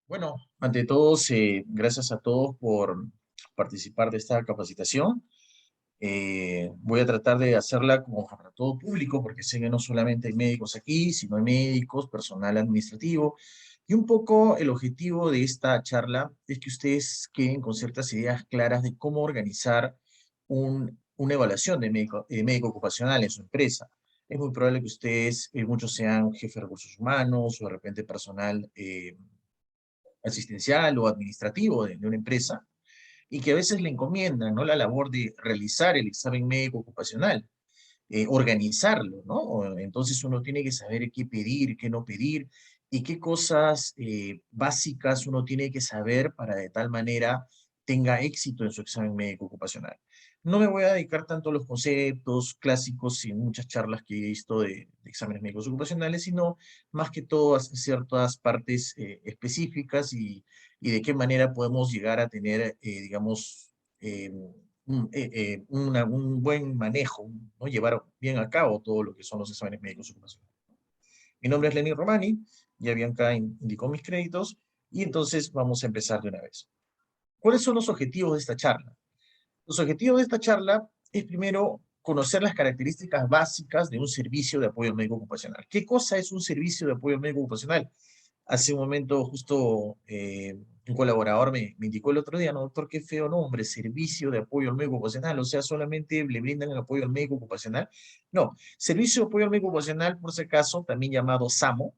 Bueno, ante todo, gracias a todos por participar de esta capacitación. Voy a tratar de hacerla como para todo público, porque sé que no solamente hay médicos aquí, sino hay médicos, personal administrativo. Y un poco el objetivo de esta charla es que ustedes queden con ciertas ideas claras de cómo organizar una evaluación de médico ocupacional en su empresa. Es muy probable que ustedes, muchos sean jefes de recursos humanos o de repente personal asistencial o administrativo de una empresa, y que a veces le encomiendan, ¿no?, la labor de realizar el examen médico ocupacional, organizarlo, ¿no? Entonces uno tiene que saber qué pedir, qué no pedir, y qué cosas básicas uno tiene que saber para de tal manera tenga éxito en su examen médico ocupacional. No me voy a dedicar tanto a los conceptos clásicos y muchas charlas que he visto de exámenes médicos ocupacionales, sino más que todo a ciertas partes específicas y de qué manera podemos llegar a tener, digamos, un buen manejo, ¿no? Llevar bien a cabo todo lo que son los exámenes médicos ocupacionales. Mi nombre es Lenny Romani, ya Bianca indicó mis créditos, y entonces vamos a empezar de una vez. ¿Cuáles son los objetivos de esta charla? Los objetivos de esta charla es primero conocer las características básicas de un servicio de apoyo médico ocupacional. ¿Qué cosa es un servicio de apoyo médico ocupacional? Hace un momento justo un colaborador me indicó el otro día: no, doctor, qué feo nombre, servicio de apoyo al médico ocupacional, o sea, solamente le brindan el apoyo al médico ocupacional. No, servicio de apoyo al médico ocupacional, por si acaso, también llamado SAMO,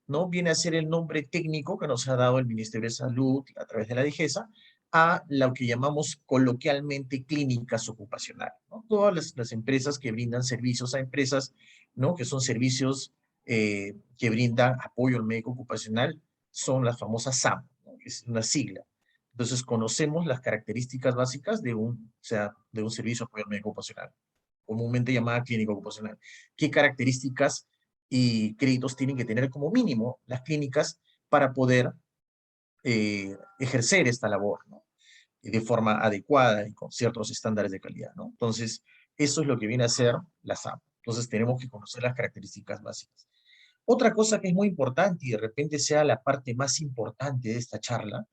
¿no? Viene a ser el nombre técnico que nos ha dado el Ministerio de Salud a través de la DIGESA a lo que llamamos coloquialmente clínicas ocupacionales, ¿no? Todas las empresas que brindan servicios a empresas, ¿no?, que son servicios que brindan apoyo al médico ocupacional, son las famosas SAM, ¿no?, que es una sigla. Entonces, conocemos las características básicas de un servicio de apoyo al médico ocupacional, comúnmente llamada clínica ocupacional. ¿Qué características y créditos tienen que tener como mínimo las clínicas para poder ejercer esta labor, ¿no?, de forma adecuada y con ciertos estándares de calidad, ¿no? Entonces, eso es lo que viene a ser la SAM. Entonces, tenemos que conocer las características básicas. Otra cosa que es muy importante y de repente sea la parte más importante de esta charla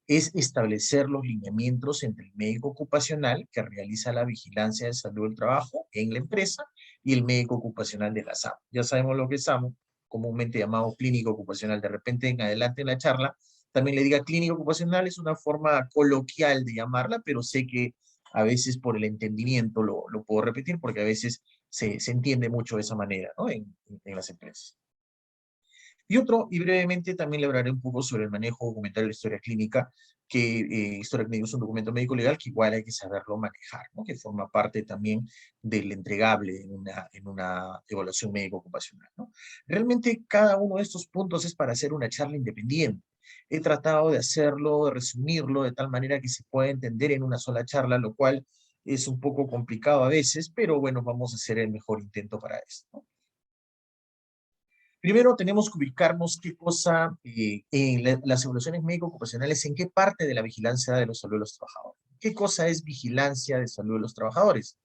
es establecer los lineamientos entre el médico ocupacional que realiza la vigilancia de salud del trabajo en la empresa y el médico ocupacional de la SAM. Ya sabemos lo que es SAM, comúnmente llamado clínico ocupacional. De repente en adelante en la charla también le diga clínico ocupacional, es una forma coloquial de llamarla, pero sé que a veces por el entendimiento lo puedo repetir porque a veces se entiende mucho de esa manera, ¿no?, en las empresas. Y otro, y brevemente también le hablaré un poco sobre el manejo documental de la historia clínica, que historia clínica es un documento médico legal que igual hay que saberlo manejar, ¿no?, que forma parte también del entregable en una evaluación médico ocupacional, ¿no? Realmente cada uno de estos puntos es para hacer una charla independiente. He tratado de hacerlo, de resumirlo de tal manera que se pueda entender en una sola charla, lo cual es un poco complicado a veces, pero bueno, vamos a hacer el mejor intento para esto, ¿no? Primero tenemos que ubicarnos qué cosa, en las evaluaciones médico-ocupacionales, en qué parte de la vigilancia de la salud de los trabajadores. ¿Qué cosa es vigilancia de salud de los trabajadores?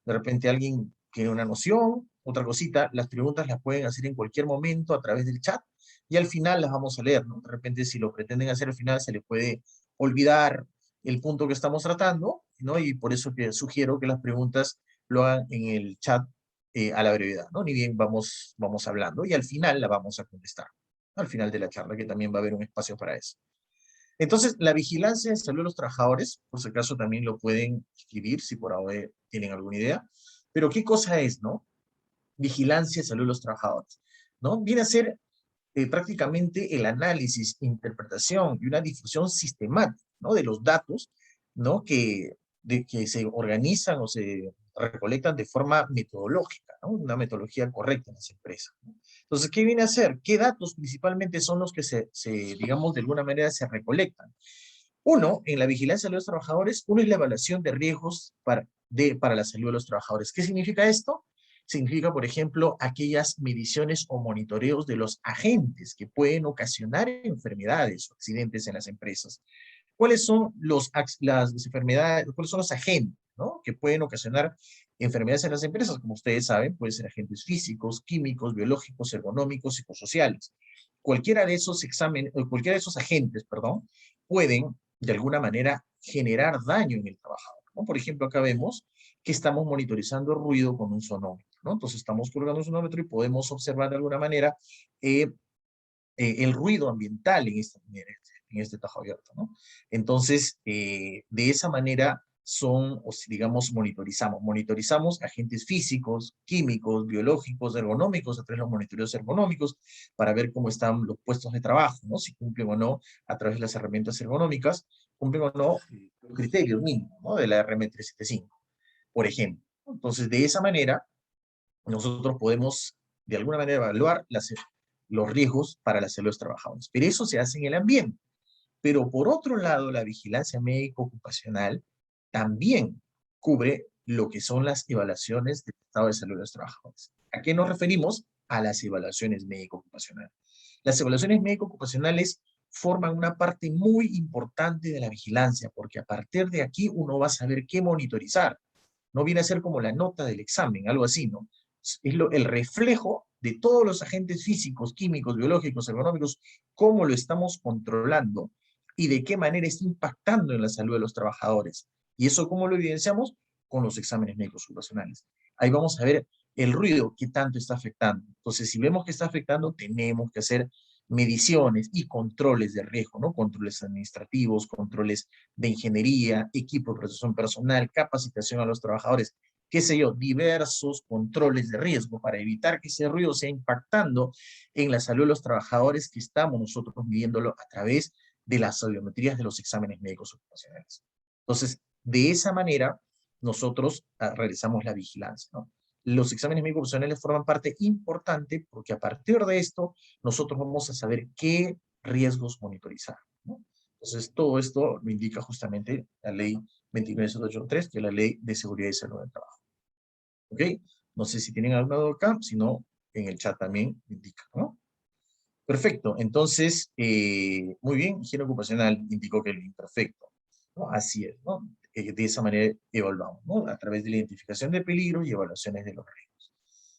De repente alguien tiene una noción, otra cosita, las preguntas las pueden hacer en cualquier momento a través del chat y al final las vamos a leer, ¿no? De repente si lo pretenden hacer al final se les puede olvidar el punto que estamos tratando, ¿no? Y por eso que sugiero que las preguntas lo hagan en el chat a la brevedad, ¿no? Ni bien vamos hablando y al final la vamos a contestar, al final de la charla, que también va a haber un espacio para eso. Entonces, la vigilancia de salud de los trabajadores, por si acaso también lo pueden escribir si por ahora tienen alguna idea, pero ¿qué cosa es, no? Vigilancia de salud de los trabajadores, ¿no? Viene a ser prácticamente el análisis, interpretación y una difusión sistemática, ¿no?, de los datos, ¿no?, que se organizan o se recolectan de forma metodológica, ¿no?, una metodología correcta en las empresas, ¿no? Entonces, ¿qué viene a ser? ¿Qué datos principalmente son los que digamos, de alguna manera se recolectan? Uno, en la vigilancia de los trabajadores, uno es la evaluación de riesgos para la salud de los trabajadores. ¿Qué significa esto? Significa, por ejemplo, aquellas mediciones o monitoreos de los agentes que pueden ocasionar enfermedades o accidentes en las empresas. ¿Cuáles son las enfermedades, cuáles son los agentes, ¿no?, que pueden ocasionar enfermedades en las empresas? Como ustedes saben, pueden ser agentes físicos, químicos, biológicos, ergonómicos, psicosociales. cualquiera de esos exámenes, cualquiera de esos agentes, perdón, pueden de alguna manera generar daño en el trabajador, ¿no? Por ejemplo, acá vemos que estamos monitorizando el ruido con un sonómetro, ¿no? Entonces estamos colgando un sonómetro y podemos observar de alguna manera el ruido ambiental en este tajo abierto, ¿no? Entonces, de esa manera son, o si digamos, monitorizamos agentes físicos, químicos, biológicos, ergonómicos, a través de los monitoreos ergonómicos, para ver cómo están los puestos de trabajo, ¿no? Si cumplen o no, a través de las herramientas ergonómicas, cumplen o no los criterios mínimos, ¿no? De la RM375, por ejemplo. Entonces, de esa manera, nosotros podemos de alguna manera evaluar los riesgos para la salud de los trabajadores. Pero eso se hace en el ambiente. Pero por otro lado, la vigilancia médico ocupacional también cubre lo que son las evaluaciones del estado de salud de los trabajadores. ¿A qué nos referimos? A las evaluaciones médico ocupacionales. Las evaluaciones médico ocupacionales forman una parte muy importante de la vigilancia, porque a partir de aquí uno va a saber qué monitorizar. No viene a ser como la nota del examen, algo así, ¿no? Es el reflejo de todos los agentes físicos, químicos, biológicos, ergonómicos, cómo lo estamos controlando y de qué manera está impactando en la salud de los trabajadores. ¿Y eso cómo lo evidenciamos? Con los exámenes médicos ocupacionales. Ahí vamos a ver el ruido, qué tanto está afectando. Entonces, si vemos que está afectando, tenemos que hacer mediciones y controles de riesgo, ¿no? Controles administrativos, controles de ingeniería, equipo de protección personal, capacitación a los trabajadores, qué sé yo, diversos controles de riesgo para evitar que ese ruido sea impactando en la salud de los trabajadores que estamos nosotros midiéndolo a través de las audiometrías de los exámenes médicos ocupacionales. Entonces, de esa manera, nosotros realizamos la vigilancia, ¿no? Los exámenes médicos ocupacionales forman parte importante porque a partir de esto, nosotros vamos a saber qué riesgos monitorizar, ¿no? Entonces, todo esto lo indica justamente la ley 29783, que es la ley de seguridad y salud del trabajo. ¿Ok? No sé si tienen alguna duda acá, si no, en el chat también indica, ¿no? Perfecto, entonces, muy bien, higiene ocupacional indicó que el imperfecto, ¿no? Así es, ¿no? De esa manera evaluamos, ¿no? A través de la identificación de peligros y evaluaciones de los riesgos.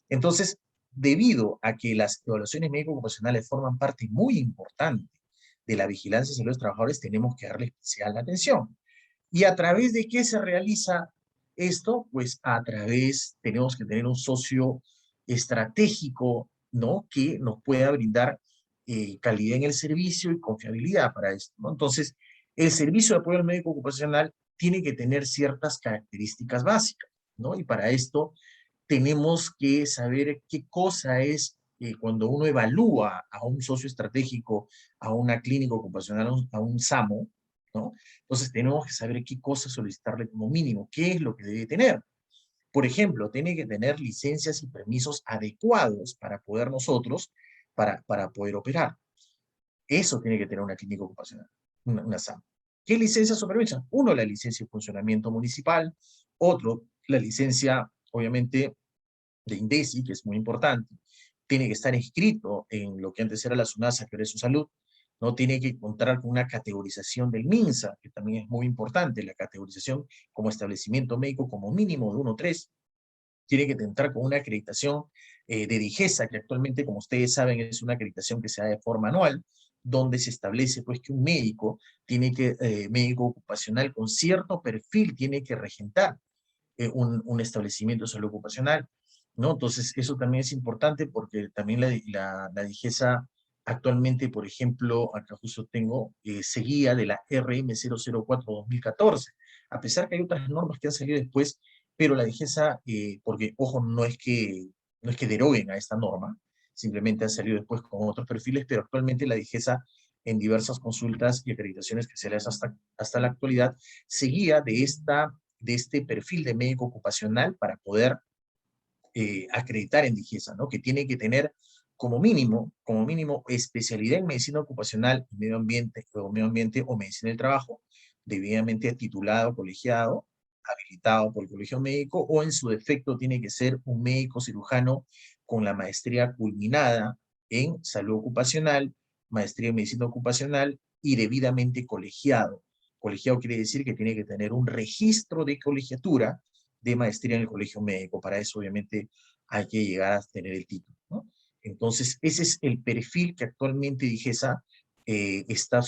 Entonces, debido a que las evaluaciones médico-ocupacionales forman parte muy importante de la vigilancia de los trabajadores, tenemos que darle especial atención. ¿Y a través de qué se realiza esto? Pues a través, tenemos que tener un socio estratégico, ¿no? Que nos pueda brindar calidad en el servicio y confiabilidad para esto, ¿no? Entonces, el servicio de apoyo al médico ocupacional tiene que tener ciertas características básicas, ¿no? Y para esto tenemos que saber qué cosa es cuando uno evalúa a un socio estratégico, a una clínica ocupacional, a un SAMO, ¿no? Entonces tenemos que saber qué cosa solicitarle como mínimo, qué es lo que debe tener. Por ejemplo, tiene que tener licencias y permisos adecuados para poder nosotros, para poder operar. Eso tiene que tener una clínica ocupacional, una SAM. ¿Qué licencias o permisos? Uno, la licencia de funcionamiento municipal. Otro, la licencia, obviamente, de INDECI, que es muy importante. Tiene que estar inscrito en lo que antes era la SUNASA, que era su salud. No tiene que contar con una categorización del MINSA, que también es muy importante, la categorización como establecimiento médico como mínimo de 1-3. Tiene que contar con una acreditación de DIGESA, que actualmente, como ustedes saben, es una acreditación que se da de forma anual, donde se establece pues que un médico médico ocupacional con cierto perfil tiene que regentar un establecimiento de salud ocupacional, ¿no? Entonces, eso también es importante porque también la DIGESA actualmente, por ejemplo, acá justo tengo, seguía de la RM004-2014, a pesar que hay otras normas que han salido después, pero la DIGESA, porque, ojo, no es que deroguen a esta norma, simplemente han salido después con otros perfiles, pero actualmente la DIGESA, en diversas consultas y acreditaciones que se le hace hasta la actualidad, seguía de este perfil de médico ocupacional para poder acreditar en DIGESA, ¿no? Que tiene que tener como mínimo, especialidad en medicina ocupacional, medio ambiente o medicina del trabajo, debidamente titulado, colegiado, habilitado por el colegio médico, o en su defecto tiene que ser un médico cirujano con la maestría culminada en salud ocupacional, maestría en medicina ocupacional y debidamente colegiado. Colegiado quiere decir que tiene que tener un registro de colegiatura de maestría en el colegio médico. Para eso, obviamente, hay que llegar a tener el título, ¿no? Entonces, ese es el perfil que actualmente DIGESA está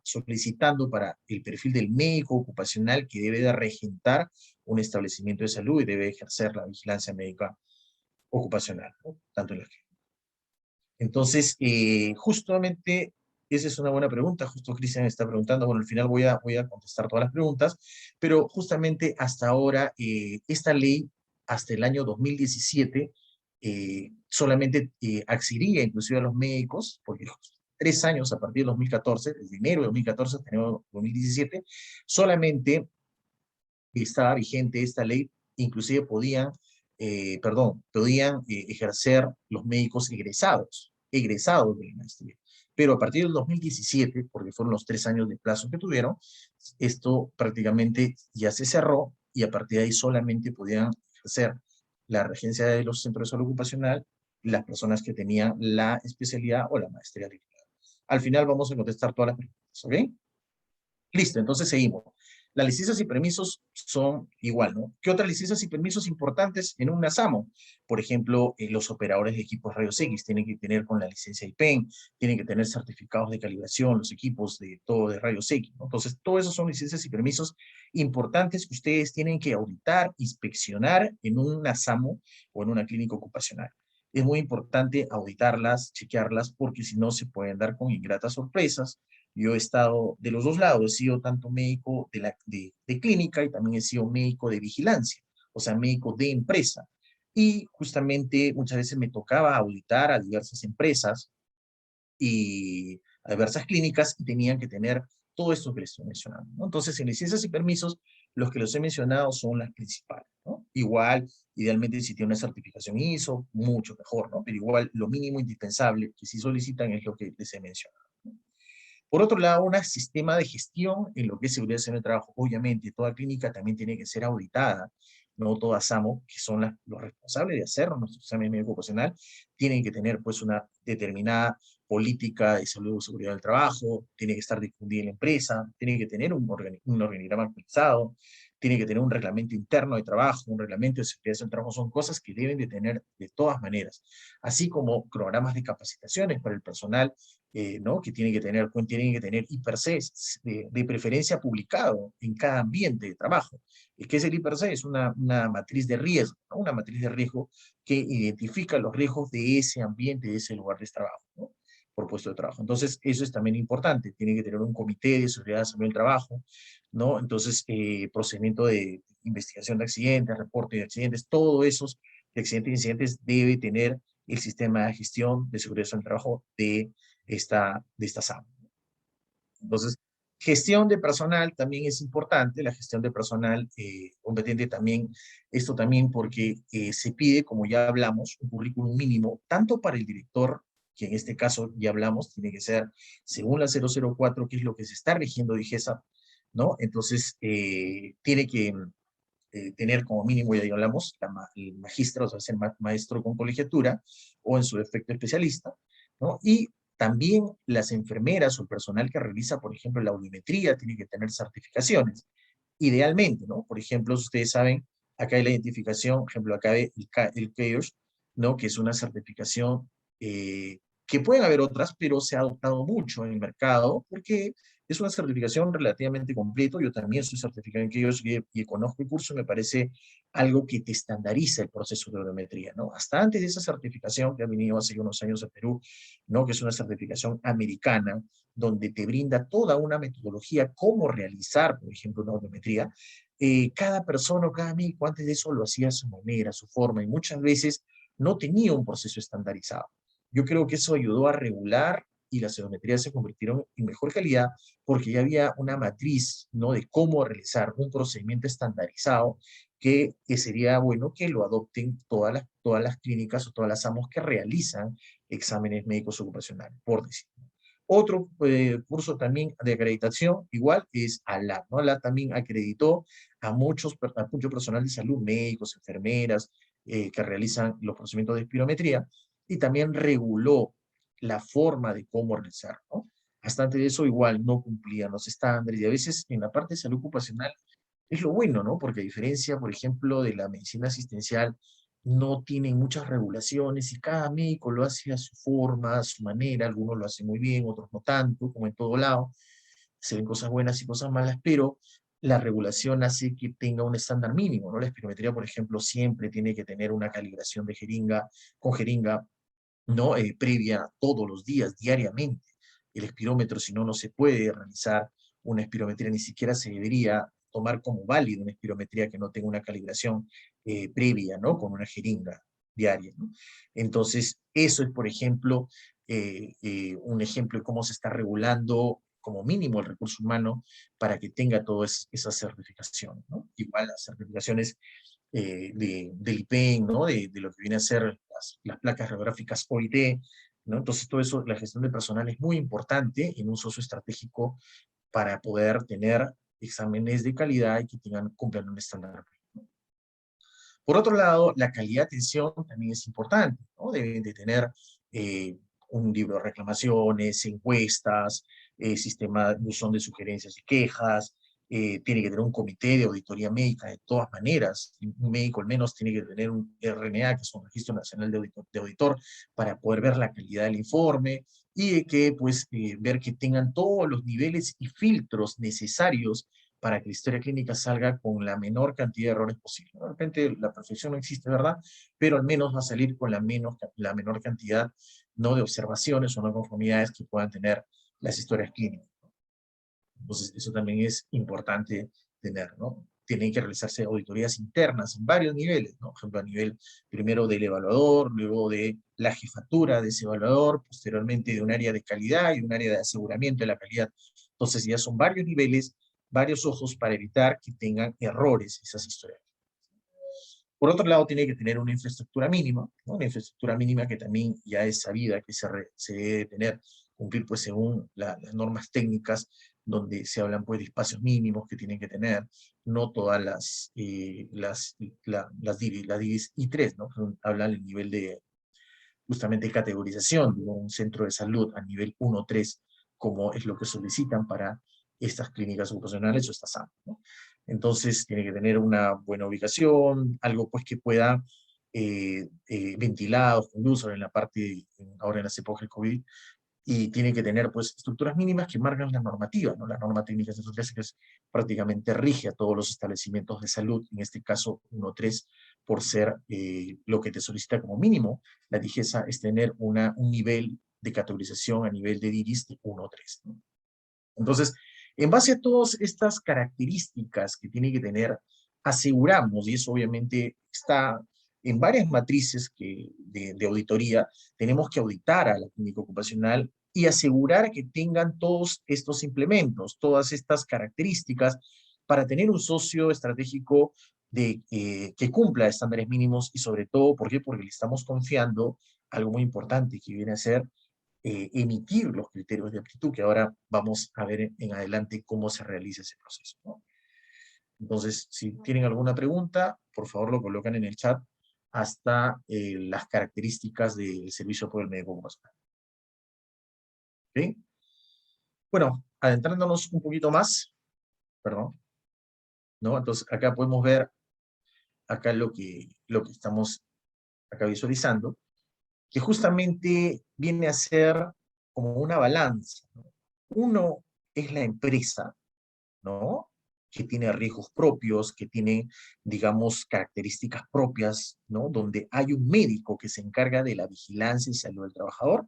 solicitando para el perfil del médico ocupacional que debe de regentar un establecimiento de salud y debe ejercer la vigilancia médica ocupacional, ¿no? Tanto en la... Entonces, justamente, esa es una buena pregunta, justo Cristian está preguntando, bueno, al final voy a contestar todas las preguntas, pero justamente hasta ahora, esta ley, hasta el año 2017, solamente accedería inclusive a los médicos, porque 3 años a partir de 2014, desde enero de 2014 hasta enero de 2017, solamente estaba vigente esta ley, inclusive podían ejercer los médicos egresados de la maestría. Pero a partir del 2017, porque fueron los 3 años de plazo que tuvieron, esto prácticamente ya se cerró y a partir de ahí solamente podían ejercer la regencia de los centros de salud ocupacional las personas que tenían la especialidad o la maestría titular. Al final vamos a contestar todas las preguntas, ¿ok? Listo, entonces seguimos. Las licencias y permisos son igual, ¿no? ¿Qué otras licencias y permisos importantes en un NASAMO? Por ejemplo, los operadores de equipos rayos X tienen que tener con la licencia IPEN, tienen que tener certificados de calibración, los equipos de todo de rayos X, ¿no? Entonces, todo eso son licencias y permisos importantes que ustedes tienen que auditar, inspeccionar en un NASAMO o en una clínica ocupacional. Es muy importante auditarlas, chequearlas, porque si no se pueden dar con ingratas sorpresas. Yo he estado de los dos lados, he sido tanto médico de clínica y también he sido médico de vigilancia, o sea, médico de empresa. Y justamente muchas veces me tocaba auditar a diversas empresas y a diversas clínicas y tenían que tener todo esto que les estoy mencionando, ¿no? Entonces, en licencias y permisos, los que los he mencionado son las principales, ¿no? Igual, idealmente, si tiene una certificación ISO, mucho mejor, ¿no? Pero igual, lo mínimo indispensable que sí solicitan es lo que les he mencionado, ¿no? Por otro lado, un sistema de gestión en lo que es seguridad en el trabajo. Obviamente, toda clínica también tiene que ser auditada, no toda SAMO, que son los responsables de hacer nuestro examen médico ocupacional, tienen que tener pues una determinada política de salud y seguridad del trabajo, tiene que estar difundida en la empresa, tiene que tener un organigrama actualizado, tiene que tener un reglamento interno de trabajo, un reglamento de seguridad del trabajo, son cosas que deben de tener de todas maneras, así como programas de capacitaciones para el personal, ¿no? Que tienen que tener IPRC de preferencia publicado en cada ambiente de trabajo. ¿Qué es el IPRC? Es una matriz de riesgo, ¿no? Una matriz de riesgo que identifica los riesgos de ese ambiente, de ese lugar de trabajo, ¿no? Por puesto de trabajo. Entonces, eso es también importante. Tiene que tener un comité de seguridad de salud del trabajo, ¿no? Entonces, procedimiento de investigación de accidentes, reporte de accidentes, todo esos de accidentes e incidentes debe tener el sistema de gestión de seguridad del trabajo de esta SAM. Entonces, gestión de personal también es importante, la gestión de personal competente también, esto también porque se pide, como ya hablamos, un currículum mínimo, tanto para el director, que en este caso ya hablamos, tiene que ser según la 004, que es lo que se está rigiendo de IGESA, ¿no? Entonces, tiene que tener como mínimo, ya hablamos, el magíster, o sea, ser maestro con colegiatura, o en su defecto especialista, ¿no? Y también las enfermeras o el personal que realiza, por ejemplo, la audiometría, tiene que tener certificaciones, idealmente, ¿no? Por ejemplo, ustedes saben, acá hay la identificación, por ejemplo, acá hay el CAIOS, ¿no? Que es una certificación que pueden haber otras, pero se ha adoptado mucho en el mercado, porque es una certificación relativamente completa. Yo también soy certificado en CAIOS y conozco el curso, me parece algo que te estandariza el proceso de audiometría, ¿no? Hasta antes de esa certificación que ha venido hace unos años a Perú, ¿no? Que es una certificación americana, donde te brinda toda una metodología cómo realizar, por ejemplo, una audiometría. Cada persona o cada médico antes de eso lo hacía a su manera, a su forma, y muchas veces no tenía un proceso estandarizado. Yo creo que eso ayudó a regular y las audiometrías se convirtieron en mejor calidad porque ya había una matriz, ¿no? De cómo realizar un procedimiento estandarizado que sería bueno que lo adopten todas las clínicas o todas las AMOs que realizan exámenes médicos ocupacionales, por decir. Otro curso también de acreditación, igual, es ALAT, ¿no? ALAT también acreditó a mucho personal de salud, médicos, enfermeras, que realizan los procedimientos de espirometría, y también reguló la forma de cómo realizar, ¿no? Hasta antes de eso igual no cumplían los estándares, y a veces en la parte de salud ocupacional es lo bueno, ¿no? Porque a diferencia, por ejemplo, de la medicina asistencial, no tienen muchas regulaciones y cada médico lo hace a su forma, a su manera, algunos lo hacen muy bien, otros no tanto, como en todo lado, se ven cosas buenas y cosas malas, pero la regulación hace que tenga un estándar mínimo, ¿no? La espirometría, por ejemplo, siempre tiene que tener una calibración de jeringa, con jeringa, ¿no? Previa todos los días, diariamente. El espirómetro, si no, no se puede realizar una espirometría, ni siquiera se debería tomar como válido una espirometría que no tenga una calibración previa, ¿no? Con una jeringa diaria, ¿no? Entonces, eso es, por ejemplo, un ejemplo de cómo se está regulando como mínimo el recurso humano para que tenga todas esas certificaciones, ¿no? Igual las certificaciones del IPEN, ¿no? De lo que viene a ser las placas radiográficas OIT, ¿no? Entonces, todo eso, la gestión de personal es muy importante en un socio estratégico para poder tener exámenes de calidad y que cumplan un estándar. Por otro lado, la calidad de atención también es importante, ¿no? Deben de tener eh, un libro de reclamaciones, encuestas, sistema de buzón de sugerencias y quejas, tiene que tener un comité de auditoría médica de todas maneras. Un médico al menos tiene que tener un RNA, que es un Registro Nacional de Auditor, para poder ver la calidad del informe y que, pues, ver que tengan todos los niveles y filtros necesarios para que la historia clínica salga con la menor cantidad de errores posible. De repente la perfección no existe, ¿verdad? Pero al menos va a salir con la menor cantidad, no de observaciones o no conformidades que puedan tener las historias clínicas. Entonces, eso también es importante tener, ¿no? Tienen que realizarse auditorías internas en varios niveles, ¿no? Por ejemplo, a nivel primero del evaluador, luego de la jefatura de ese evaluador, posteriormente de un área de calidad y un área de aseguramiento de la calidad. Entonces, ya son varios niveles, varios ojos para evitar que tengan errores esas historias. Por otro lado, tiene que tener una infraestructura mínima, ¿no? Una infraestructura mínima que también ya es sabida que se debe tener, cumplir pues según las normas técnicas, donde se hablan pues de espacios mínimos que tienen que tener, no todas las DIVIS I3, ¿no? Hablan el nivel de justamente categorización de un centro de salud a nivel 1-3, como es lo que solicitan para estas clínicas ocupacionales o estas AMP, ¿no? Entonces, tiene que tener una buena ubicación, algo pues que pueda ventilado, con luz, ahora en la parte, ahora en las épocas del COVID, y tiene que tener pues estructuras mínimas que marcan la normativa, ¿no? La norma técnica de salud que es prácticamente rige a todos los establecimientos de salud, en este caso 1.3, por ser lo que te solicita como mínimo. La DIGESA es tener un nivel de categorización a nivel de DIRIS de 1.3, ¿no? Entonces, en base a todas estas características que tiene que tener, aseguramos, y eso obviamente está en varias matrices de auditoría, tenemos que auditar a la clínica ocupacional y asegurar que tengan todos estos implementos, todas estas características para tener un socio estratégico que cumpla estándares mínimos y sobre todo, ¿por qué? Porque le estamos confiando algo muy importante que viene a ser emitir los criterios de aptitud, que ahora vamos a ver en adelante cómo se realiza ese proceso, ¿no? Entonces, si tienen alguna pregunta, por favor lo colocan en el chat hasta las características del servicio por el médico ocupacional. ¿Ok? Bueno, adentrándonos un poquito más, perdón, ¿no? Entonces, acá podemos ver acá lo que estamos acá visualizando, que justamente viene a ser como una balanza, ¿no? Uno es la empresa, ¿no? Que tiene riesgos propios, que tiene, digamos, características propias, ¿no? Donde hay un médico que se encarga de la vigilancia y salud del trabajador,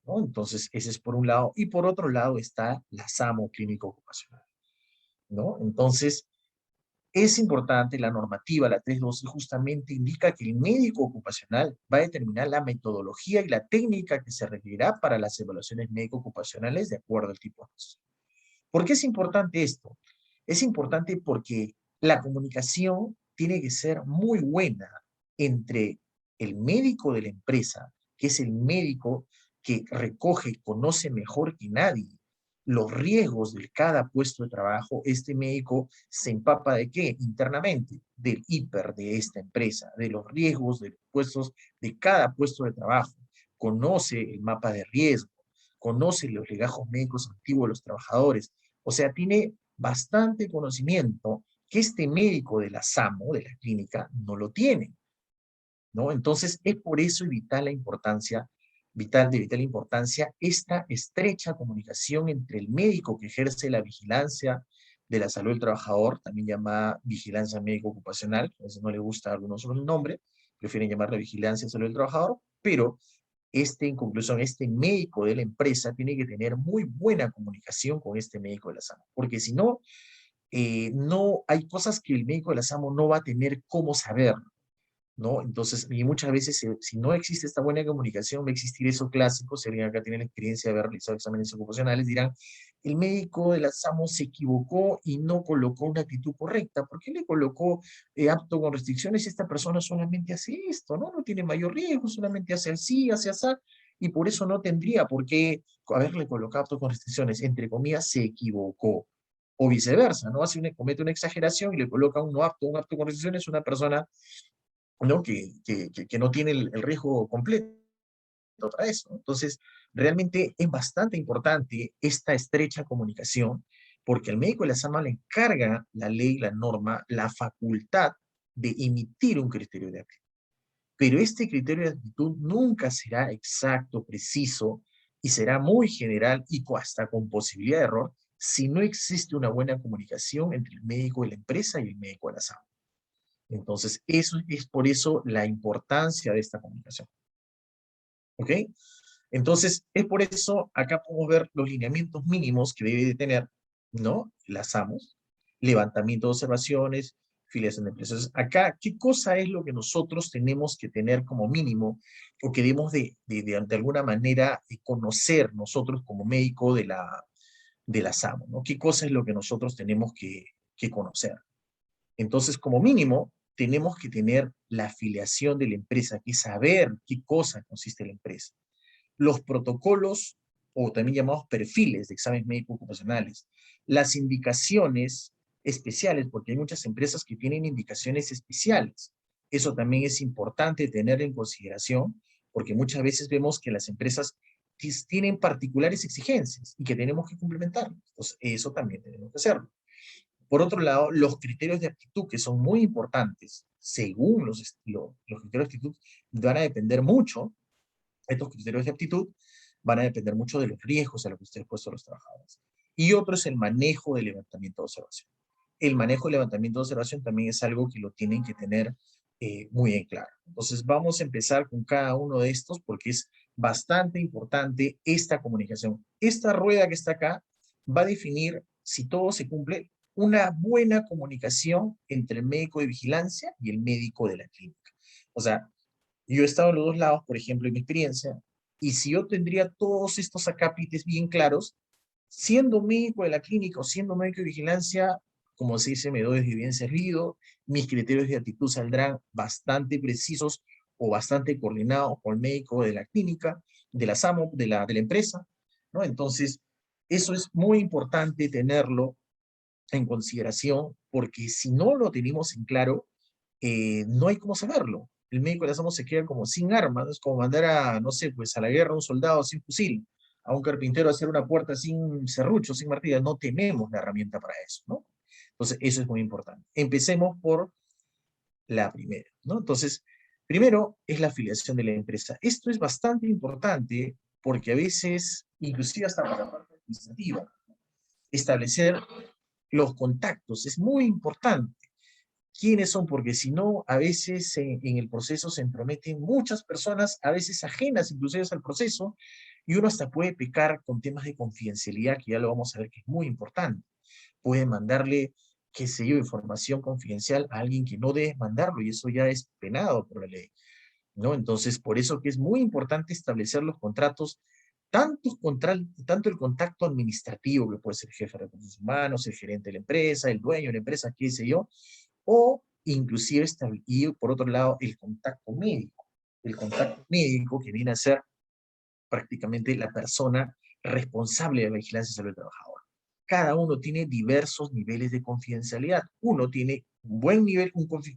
¿no? Entonces, ese es por un lado. Y por otro lado está la SAMO clínico ocupacional, ¿no? Entonces, es importante la normativa, la 312, justamente indica que el médico ocupacional va a determinar la metodología y la técnica que se requerirá para las evaluaciones médico-ocupacionales de acuerdo al tipo de acción. ¿Por qué es importante esto? Es importante porque la comunicación tiene que ser muy buena entre el médico de la empresa, que es el médico que recoge, conoce mejor que nadie los riesgos de cada puesto de trabajo. Este médico se empapa de qué? Internamente, del hiper de esta empresa, de los riesgos de puestos de cada puesto de trabajo. Conoce el mapa de riesgo, conoce los legajos médicos antiguos de los trabajadores, o sea, tiene bastante conocimiento que este médico de la SAMO, de la clínica, no lo tiene. ¿no? Entonces, es por eso y de vital importancia esta estrecha comunicación entre el médico que ejerce la vigilancia de la salud del trabajador, también llamada vigilancia médico ocupacional, a veces no le gusta a algunos otros el nombre, prefieren llamarla vigilancia de salud del trabajador, pero en conclusión, este médico de la empresa tiene que tener muy buena comunicación con este médico de la SAMO, porque si no, no hay cosas que el médico de la SAMO no va a tener cómo saber, ¿no? Entonces, y muchas veces, si no existe esta buena comunicación, va a existir eso clásico, si alguien acá tiene la experiencia de haber realizado exámenes ocupacionales, dirán, el médico de la SAMO se equivocó y no colocó una actitud correcta. ¿Por qué le colocó apto con restricciones si esta persona solamente hace esto, ¿no? No tiene mayor riesgo, solamente hace así, hace así, y por eso no tendría por qué haberle colocado apto con restricciones. Entre comillas, se equivocó. O viceversa, ¿no? Comete una exageración y le coloca un apto con restricciones a una persona, ¿no? Que no tiene el riesgo completo para eso. Entonces, realmente es bastante importante esta estrecha comunicación, porque al médico de la SAMA le encarga la ley, la norma, la facultad de emitir un criterio de actitud. Pero este criterio de actitud nunca será exacto, preciso, y será muy general y hasta con posibilidad de error si no existe una buena comunicación entre el médico de la empresa y el médico de la SAMA. Entonces, eso es por eso la importancia de esta comunicación. ¿Ok? Entonces, es por eso, acá podemos ver los lineamientos mínimos que debe de tener, ¿no? Las AMOS, levantamiento de observaciones, filiación de empresas. Acá, ¿qué cosa es lo que nosotros tenemos que tener como mínimo o que debemos de alguna manera conocer nosotros como médico de la SAMO, ¿no? ¿Qué cosa es lo que nosotros tenemos que conocer? Entonces, como mínimo, tenemos que tener la afiliación de la empresa, que saber qué cosa consiste la empresa. Los protocolos, o también llamados perfiles de exámenes médicos ocupacionales, las indicaciones especiales, porque hay muchas empresas que tienen indicaciones especiales. Eso también es importante tener en consideración, porque muchas veces vemos que las empresas tienen particulares exigencias y que tenemos que complementarlas. Entonces, eso también tenemos que hacerlo. Por otro lado, los criterios de aptitud, que son muy importantes, según los criterios de aptitud, van a depender mucho, estos criterios de aptitud van a depender mucho de los riesgos a los que estén expuestos los trabajadores. Y otro es el manejo del levantamiento de observación. El manejo del levantamiento de observación también es algo que lo tienen que tener muy en claro. Entonces vamos a empezar con cada uno de estos porque es bastante importante esta comunicación. Esta rueda que está acá va a definir, si todo se cumple, una buena comunicación entre el médico de vigilancia y el médico de la clínica. O sea, yo he estado en los dos lados, por ejemplo, en mi experiencia, y si yo tendría todos estos acápites bien claros, siendo médico de la clínica o siendo médico de vigilancia, como se dice, me doy de bien servido, mis criterios de actitud saldrán bastante precisos o bastante coordinados con el médico de la clínica, de la SAMO, de la empresa, ¿no? Entonces, eso es muy importante tenerlo en consideración, porque si no lo tenemos en claro, no hay cómo saberlo. El médico de la SAMO se queda como sin armas, es como mandar a, no sé, pues a la guerra a un soldado sin fusil, a un carpintero a hacer una puerta sin serrucho, sin martillo. No tenemos la herramienta para eso, ¿no? Entonces, eso es muy importante. Empecemos por la primera, ¿no? Entonces, primero es la afiliación de la empresa. Esto es bastante importante porque a veces, inclusive hasta para la parte administrativa, establecer los contactos es muy importante. ¿Quiénes son? Porque si no, a veces en el proceso se entrometen muchas personas, a veces ajenas inclusive al proceso, y uno hasta puede pecar con temas de confidencialidad, que ya lo vamos a ver que es muy importante. Puede mandarle, qué sé yo, información confidencial a alguien que no debe mandarlo, y eso ya es penado por la ley, ¿no? Entonces, por eso que es muy importante establecer los contratos, tanto el contacto administrativo, que puede ser el jefe de recursos humanos, el gerente de la empresa, el dueño de la empresa, qué sé yo, o inclusive y por otro lado el contacto médico. El contacto médico que viene a ser prácticamente la persona responsable de la vigilancia y salud del trabajador. Cada uno tiene diversos niveles de confidencialidad. Uno tiene un buen nivel,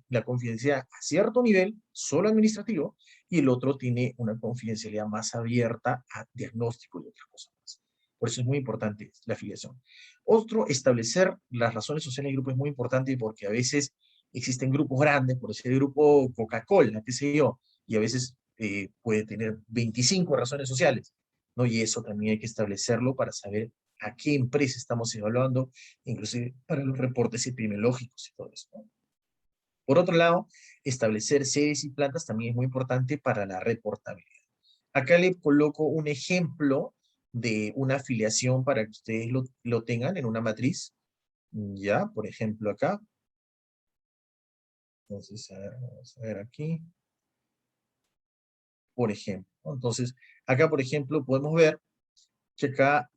la confidencialidad a cierto nivel, solo administrativo, y el otro tiene una confidencialidad más abierta a diagnóstico y otras cosas más. Por eso es muy importante la afiliación. Otro, establecer las razones sociales del grupo es muy importante porque a veces existen grupos grandes, por decir el grupo Coca-Cola, qué sé yo, y a veces puede tener 25 razones sociales, ¿no? Y eso también hay que establecerlo para saber a qué empresa estamos evaluando, inclusive para los reportes epidemiológicos y todo eso, ¿no? Por otro lado, establecer sedes y plantas también es muy importante para la reportabilidad. Acá le coloco un ejemplo de una afiliación para que ustedes lo tengan en una matriz. Ya, por ejemplo, acá. Entonces, a ver, vamos a ver aquí. Por ejemplo, ¿no? Entonces, acá, por ejemplo, podemos ver que acá,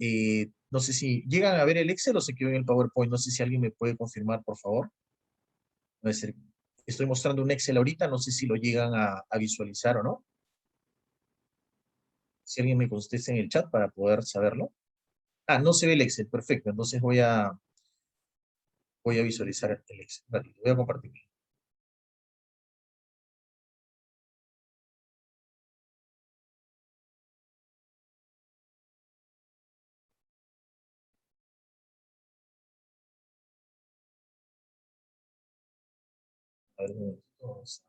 no sé si llegan a ver el Excel o se quedó en el PowerPoint. No sé si alguien me puede confirmar, por favor. No es decir, estoy mostrando un Excel ahorita, no sé si lo llegan a visualizar o no. Si alguien me contesta en el chat para poder saberlo. Ah, no se ve el Excel, perfecto. Entonces voy a visualizar el Excel. Ratito, voy a compartir. A ver, un momentito, vamos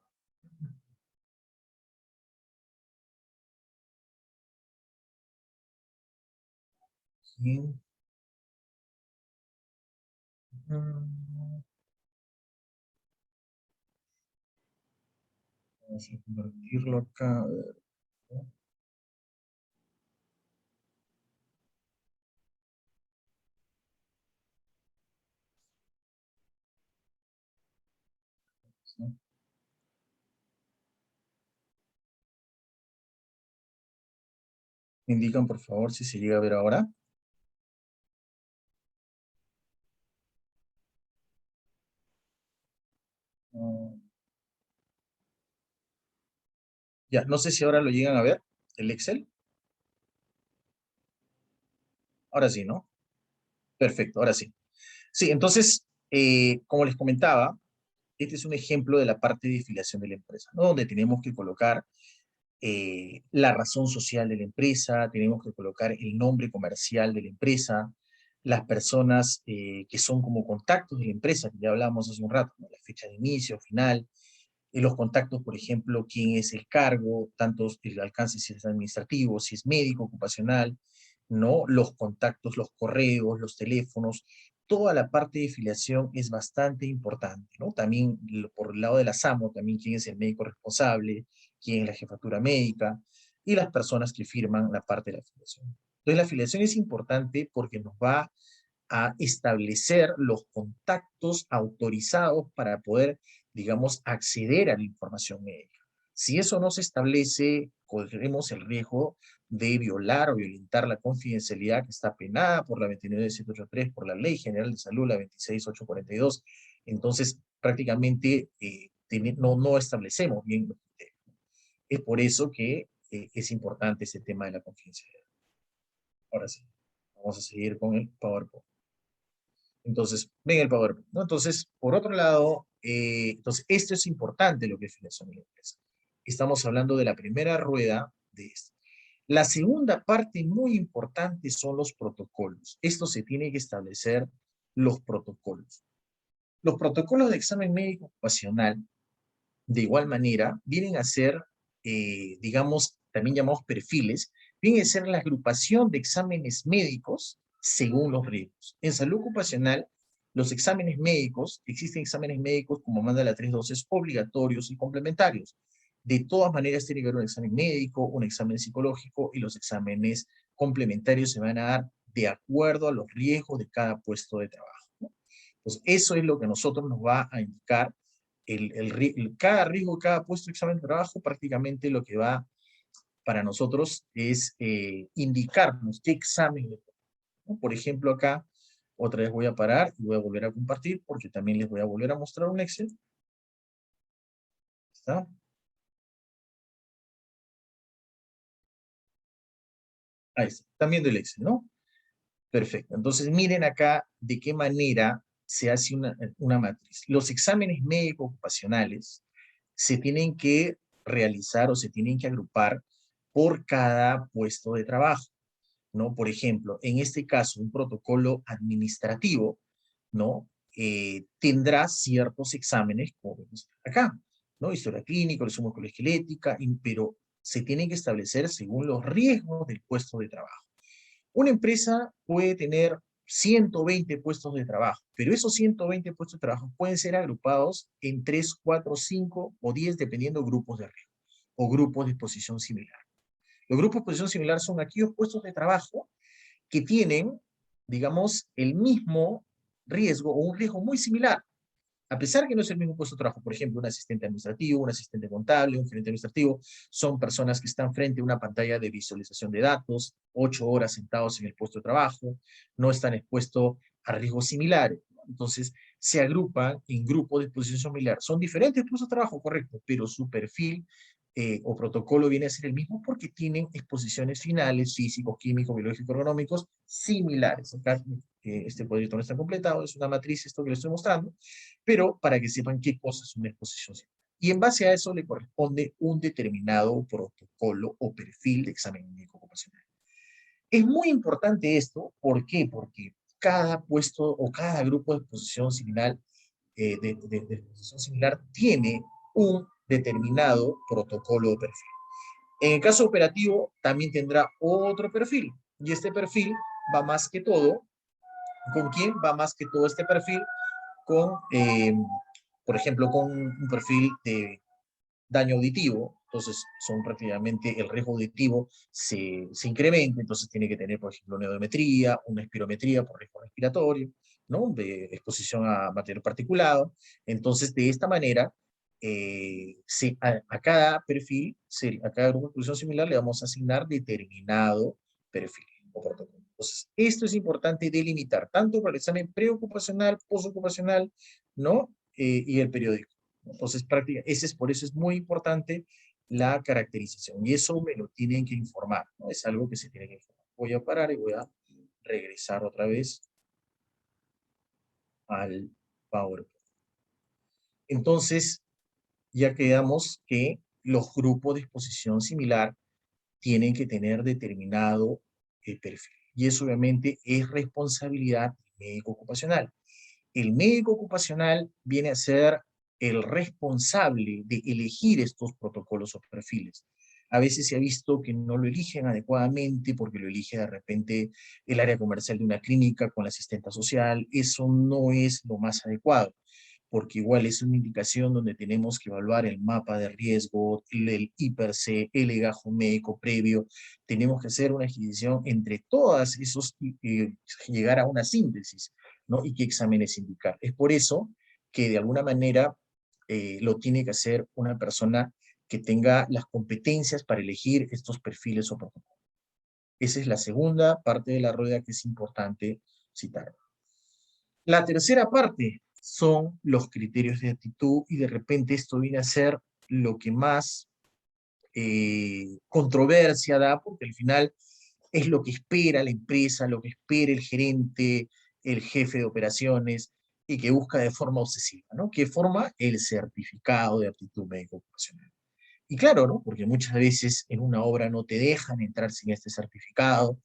aquí. Mm, Vamos a convertirlo acá. A ver, ¿no? ¿No? Me indican, por favor, si se llega a ver ahora. Mm, Ya, no sé si ahora lo llegan a ver, el Excel. Ahora sí, ¿no? Perfecto, ahora sí. Sí, entonces, como les comentaba, este es un ejemplo de la parte de afiliación de la empresa, ¿no? Donde tenemos que colocar la razón social de la empresa, tenemos que colocar el nombre comercial de la empresa, las personas que son como contactos de la empresa, que ya hablamos hace un rato, ¿no? La fecha de inicio, final, los contactos, por ejemplo, quién es el cargo, tanto el alcance si es administrativo, si es médico, ocupacional, ¿no? Los contactos, los correos, los teléfonos, toda la parte de filiación es bastante importante, ¿no? También por el lado de la SAMO, también quién es el médico responsable, quién es la jefatura médica y las personas que firman la parte de la afiliación. Entonces la afiliación es importante porque nos va a establecer los contactos autorizados para poder, digamos, acceder a la información médica. Si eso no se establece, corremos el riesgo de violar o violentar la confidencialidad que está penada por la 29783, por la Ley General de Salud, la 26842. Entonces, prácticamente no establecemos bien los criterios. Es por eso que es importante ese tema de la confidencialidad. Ahora sí, vamos a seguir con el PowerPoint. Entonces, ven el PowerPoint, ¿no? Entonces, por otro lado, entonces, esto es importante lo que es financiación de la empresa. Estamos hablando de la primera rueda de esto. La segunda parte muy importante son los protocolos. Esto se tiene que establecer los protocolos. Los protocolos de examen médico ocupacional, de igual manera, vienen a ser, digamos, también llamados perfiles, vienen a ser la agrupación de exámenes médicos según los riesgos. En salud ocupacional, los exámenes médicos, existen exámenes médicos como manda la 312, obligatorios y complementarios. De todas maneras, tiene que haber un examen médico, un examen psicológico y los exámenes complementarios se van a dar de acuerdo a los riesgos de cada puesto de trabajo, ¿no? Entonces, eso es lo que a nosotros nos va a indicar cada riesgo, cada puesto de examen de trabajo, prácticamente lo que va para nosotros es indicarnos qué examen le toca, ¿no? Por ejemplo, acá, otra vez voy a parar y voy a volver a compartir porque también les voy a volver a mostrar un Excel. ¿Está? Ahí está. Están viendo el Excel, ¿no? Perfecto. Entonces, miren acá de qué manera se hace una matriz. Los exámenes médico-ocupacionales se tienen que realizar o se tienen que agrupar por cada puesto de trabajo, ¿no? Por ejemplo, en este caso, un protocolo administrativo, ¿no? tendrá ciertos exámenes, como vemos acá, ¿no? Historia clínica, resumen musculoesquelética, pero se tienen que establecer según los riesgos del puesto de trabajo. Una empresa puede tener 120 puestos de trabajo, pero esos 120 puestos de trabajo pueden ser agrupados en 3, 4, 5 o 10, dependiendo de grupos de riesgo o grupos de exposición similar. Los grupos de exposición similar son aquellos puestos de trabajo que tienen, digamos, el mismo riesgo o un riesgo muy similar. A pesar que no es el mismo puesto de trabajo, por ejemplo, un asistente administrativo, un asistente contable, un gerente administrativo, son personas que están frente a una pantalla de visualización de datos, 8 horas sentados en el puesto de trabajo, no están expuestos a riesgos similares. Entonces, se agrupan en grupos de exposición similar. Son diferentes puestos de trabajo, correcto, pero su perfil o protocolo viene a ser el mismo porque tienen exposiciones finales, físicos, químicos, biológicos, ergonómicos, similares. Acá este cuadrito no está completado, es una matriz esto que les estoy mostrando, pero para que sepan qué cosa es una exposición similar. Y en base a eso le corresponde un determinado protocolo o perfil de examen médico ocupacional. Es muy importante esto, ¿por qué? Porque cada puesto o cada grupo de exposición similar, de exposición similar tiene un determinado protocolo o perfil. En el caso operativo también tendrá otro perfil, y este perfil va más que todo, ¿con quién? Va más que todo este perfil con, por ejemplo, con un perfil de daño auditivo, entonces son prácticamente el riesgo auditivo se incrementa, entonces tiene que tener, por ejemplo, una odometría, una espirometría por riesgo respiratorio, ¿no? De exposición a material particulado. Entonces, de esta manera, a cada perfil, a cada grupo de exposición similar, le vamos a asignar determinado perfil o protocolo. Entonces, esto es importante delimitar, tanto para el examen preocupacional, postocupacional, ¿no? Y el periódico. Entonces, por eso es muy importante la caracterización. Y eso me lo tienen que informar, ¿no? Es algo que se tiene que informar. Voy a parar y voy a regresar otra vez al PowerPoint. Entonces, ya quedamos que los grupos de exposición similar tienen que tener determinado perfil. Y eso obviamente es responsabilidad del médico ocupacional. El médico ocupacional viene a ser el responsable de elegir estos protocolos o perfiles. A veces se ha visto que no lo eligen adecuadamente porque lo elige de repente el área comercial de una clínica con la asistenta social. Eso no es lo más adecuado, porque igual es una indicación donde tenemos que evaluar el mapa de riesgo, el IPERC, el legajo médico previo. Tenemos que hacer una adquisición entre todas esos y llegar a una síntesis, ¿no? Y qué exámenes indicar. Es por eso que de alguna manera lo tiene que hacer una persona que tenga las competencias para elegir estos perfiles o protocolos. Esa es la segunda parte de la rueda que es importante citar. La tercera parte son los criterios de actitud y de repente esto viene a ser lo que más controversia da, porque al final es lo que espera la empresa, lo que espera el gerente, el jefe de operaciones, y que busca de forma obsesiva, ¿no? ¿Qué forma? El certificado de aptitud médico-ocupacional. Y claro, ¿no? Porque muchas veces en una obra no te dejan entrar sin este certificado,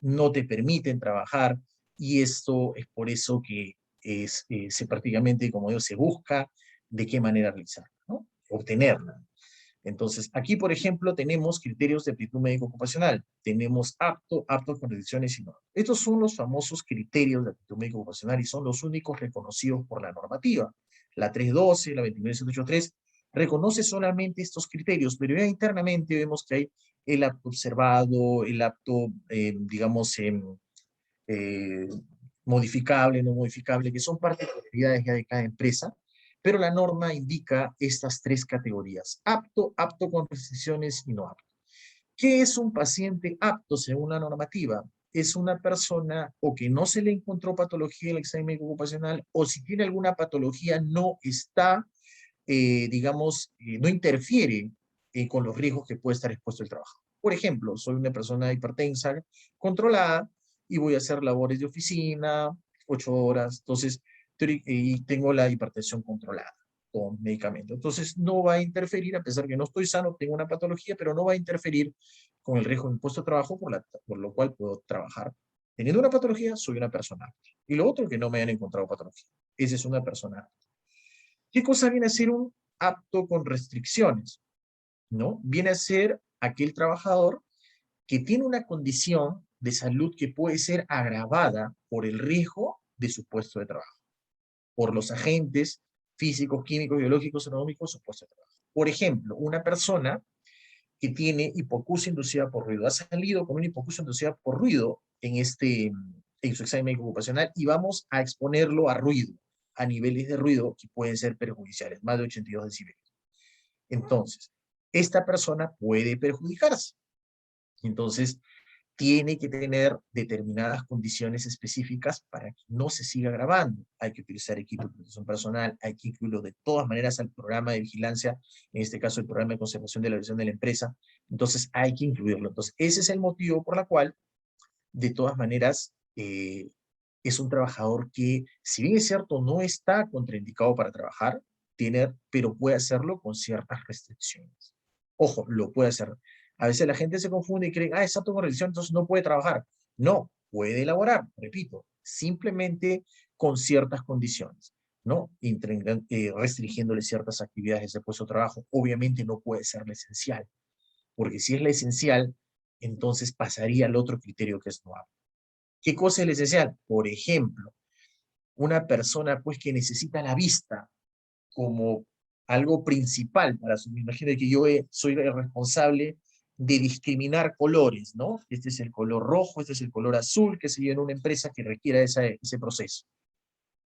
no te permiten trabajar, y esto es por eso que se prácticamente, como digo, se busca de qué manera realizarla, ¿no? Obtenerla. Entonces, aquí, por ejemplo, tenemos criterios de aptitud médico-ocupacional. Tenemos apto, apto con restricciones y no. Estos son los famosos criterios de aptitud médico-ocupacional y son los únicos reconocidos por la normativa. La 312, la 29783, reconoce solamente estos criterios, pero ya internamente vemos que hay el apto observado, el apto, digamos, eh, modificable, no modificable, que son particularidades ya de cada empresa, pero la norma indica estas tres categorías: apto, apto con restricciones y no apto. ¿Qué es un paciente apto según la normativa? Es una persona o que no se le encontró patología en el examen médico ocupacional, o si tiene alguna patología no está, digamos, no interfiere con los riesgos que puede estar expuesto el trabajo. Por ejemplo, soy una persona hipertensa controlada y voy a hacer labores de oficina, 8 horas, entonces, y tengo la hipertensión controlada con medicamento. Entonces, no va a interferir, a pesar que no estoy sano, tengo una patología, pero no va a interferir con el riesgo de impuesto de trabajo, por lo cual puedo trabajar Teniendo una patología, soy una persona apta. Y lo otro, que no me hayan encontrado patología. Esa es una persona apta. ¿Qué cosa viene a ser un apto con restricciones? ¿No? Viene a ser aquel trabajador que tiene una condición de salud que puede ser agravada por el riesgo de su puesto de trabajo, por los agentes físicos, químicos, biológicos, económicos de su puesto de trabajo. Por ejemplo, una persona que tiene hipoacusia inducida por ruido. Ha salido con una hipoacusia inducida por ruido en su examen médico ocupacional y vamos a exponerlo a ruido, a niveles de ruido que pueden ser perjudiciales, más de 82 decibeles. Entonces, esta persona puede perjudicarse. Entonces, tiene que tener determinadas condiciones específicas para que no se siga grabando. Hay que utilizar equipo de protección personal, hay que incluirlo de todas maneras al programa de vigilancia, en este caso el programa de conservación de la visión de la empresa. Entonces hay que incluirlo. Entonces ese es el motivo por el cual, de todas maneras, es un trabajador que, si bien es cierto, no está contraindicado para trabajar, pero puede hacerlo con ciertas restricciones. Ojo, lo puede hacer. A veces la gente se confunde y cree, es apto con restricción, entonces no puede trabajar. No, puede elaborar, repito, simplemente con ciertas condiciones, ¿no? Restringiéndole ciertas actividades de puesto de trabajo. Obviamente no puede ser la esencial, porque si es la esencial, entonces pasaría al otro criterio que es no apto. ¿Qué cosa es la esencial? Por ejemplo, una persona pues que necesita la vista como algo principal para su... Imagínate que yo soy el responsable de discriminar colores, ¿no? Este es el color rojo, este es el color azul, que se lleva en una empresa que requiera ese proceso.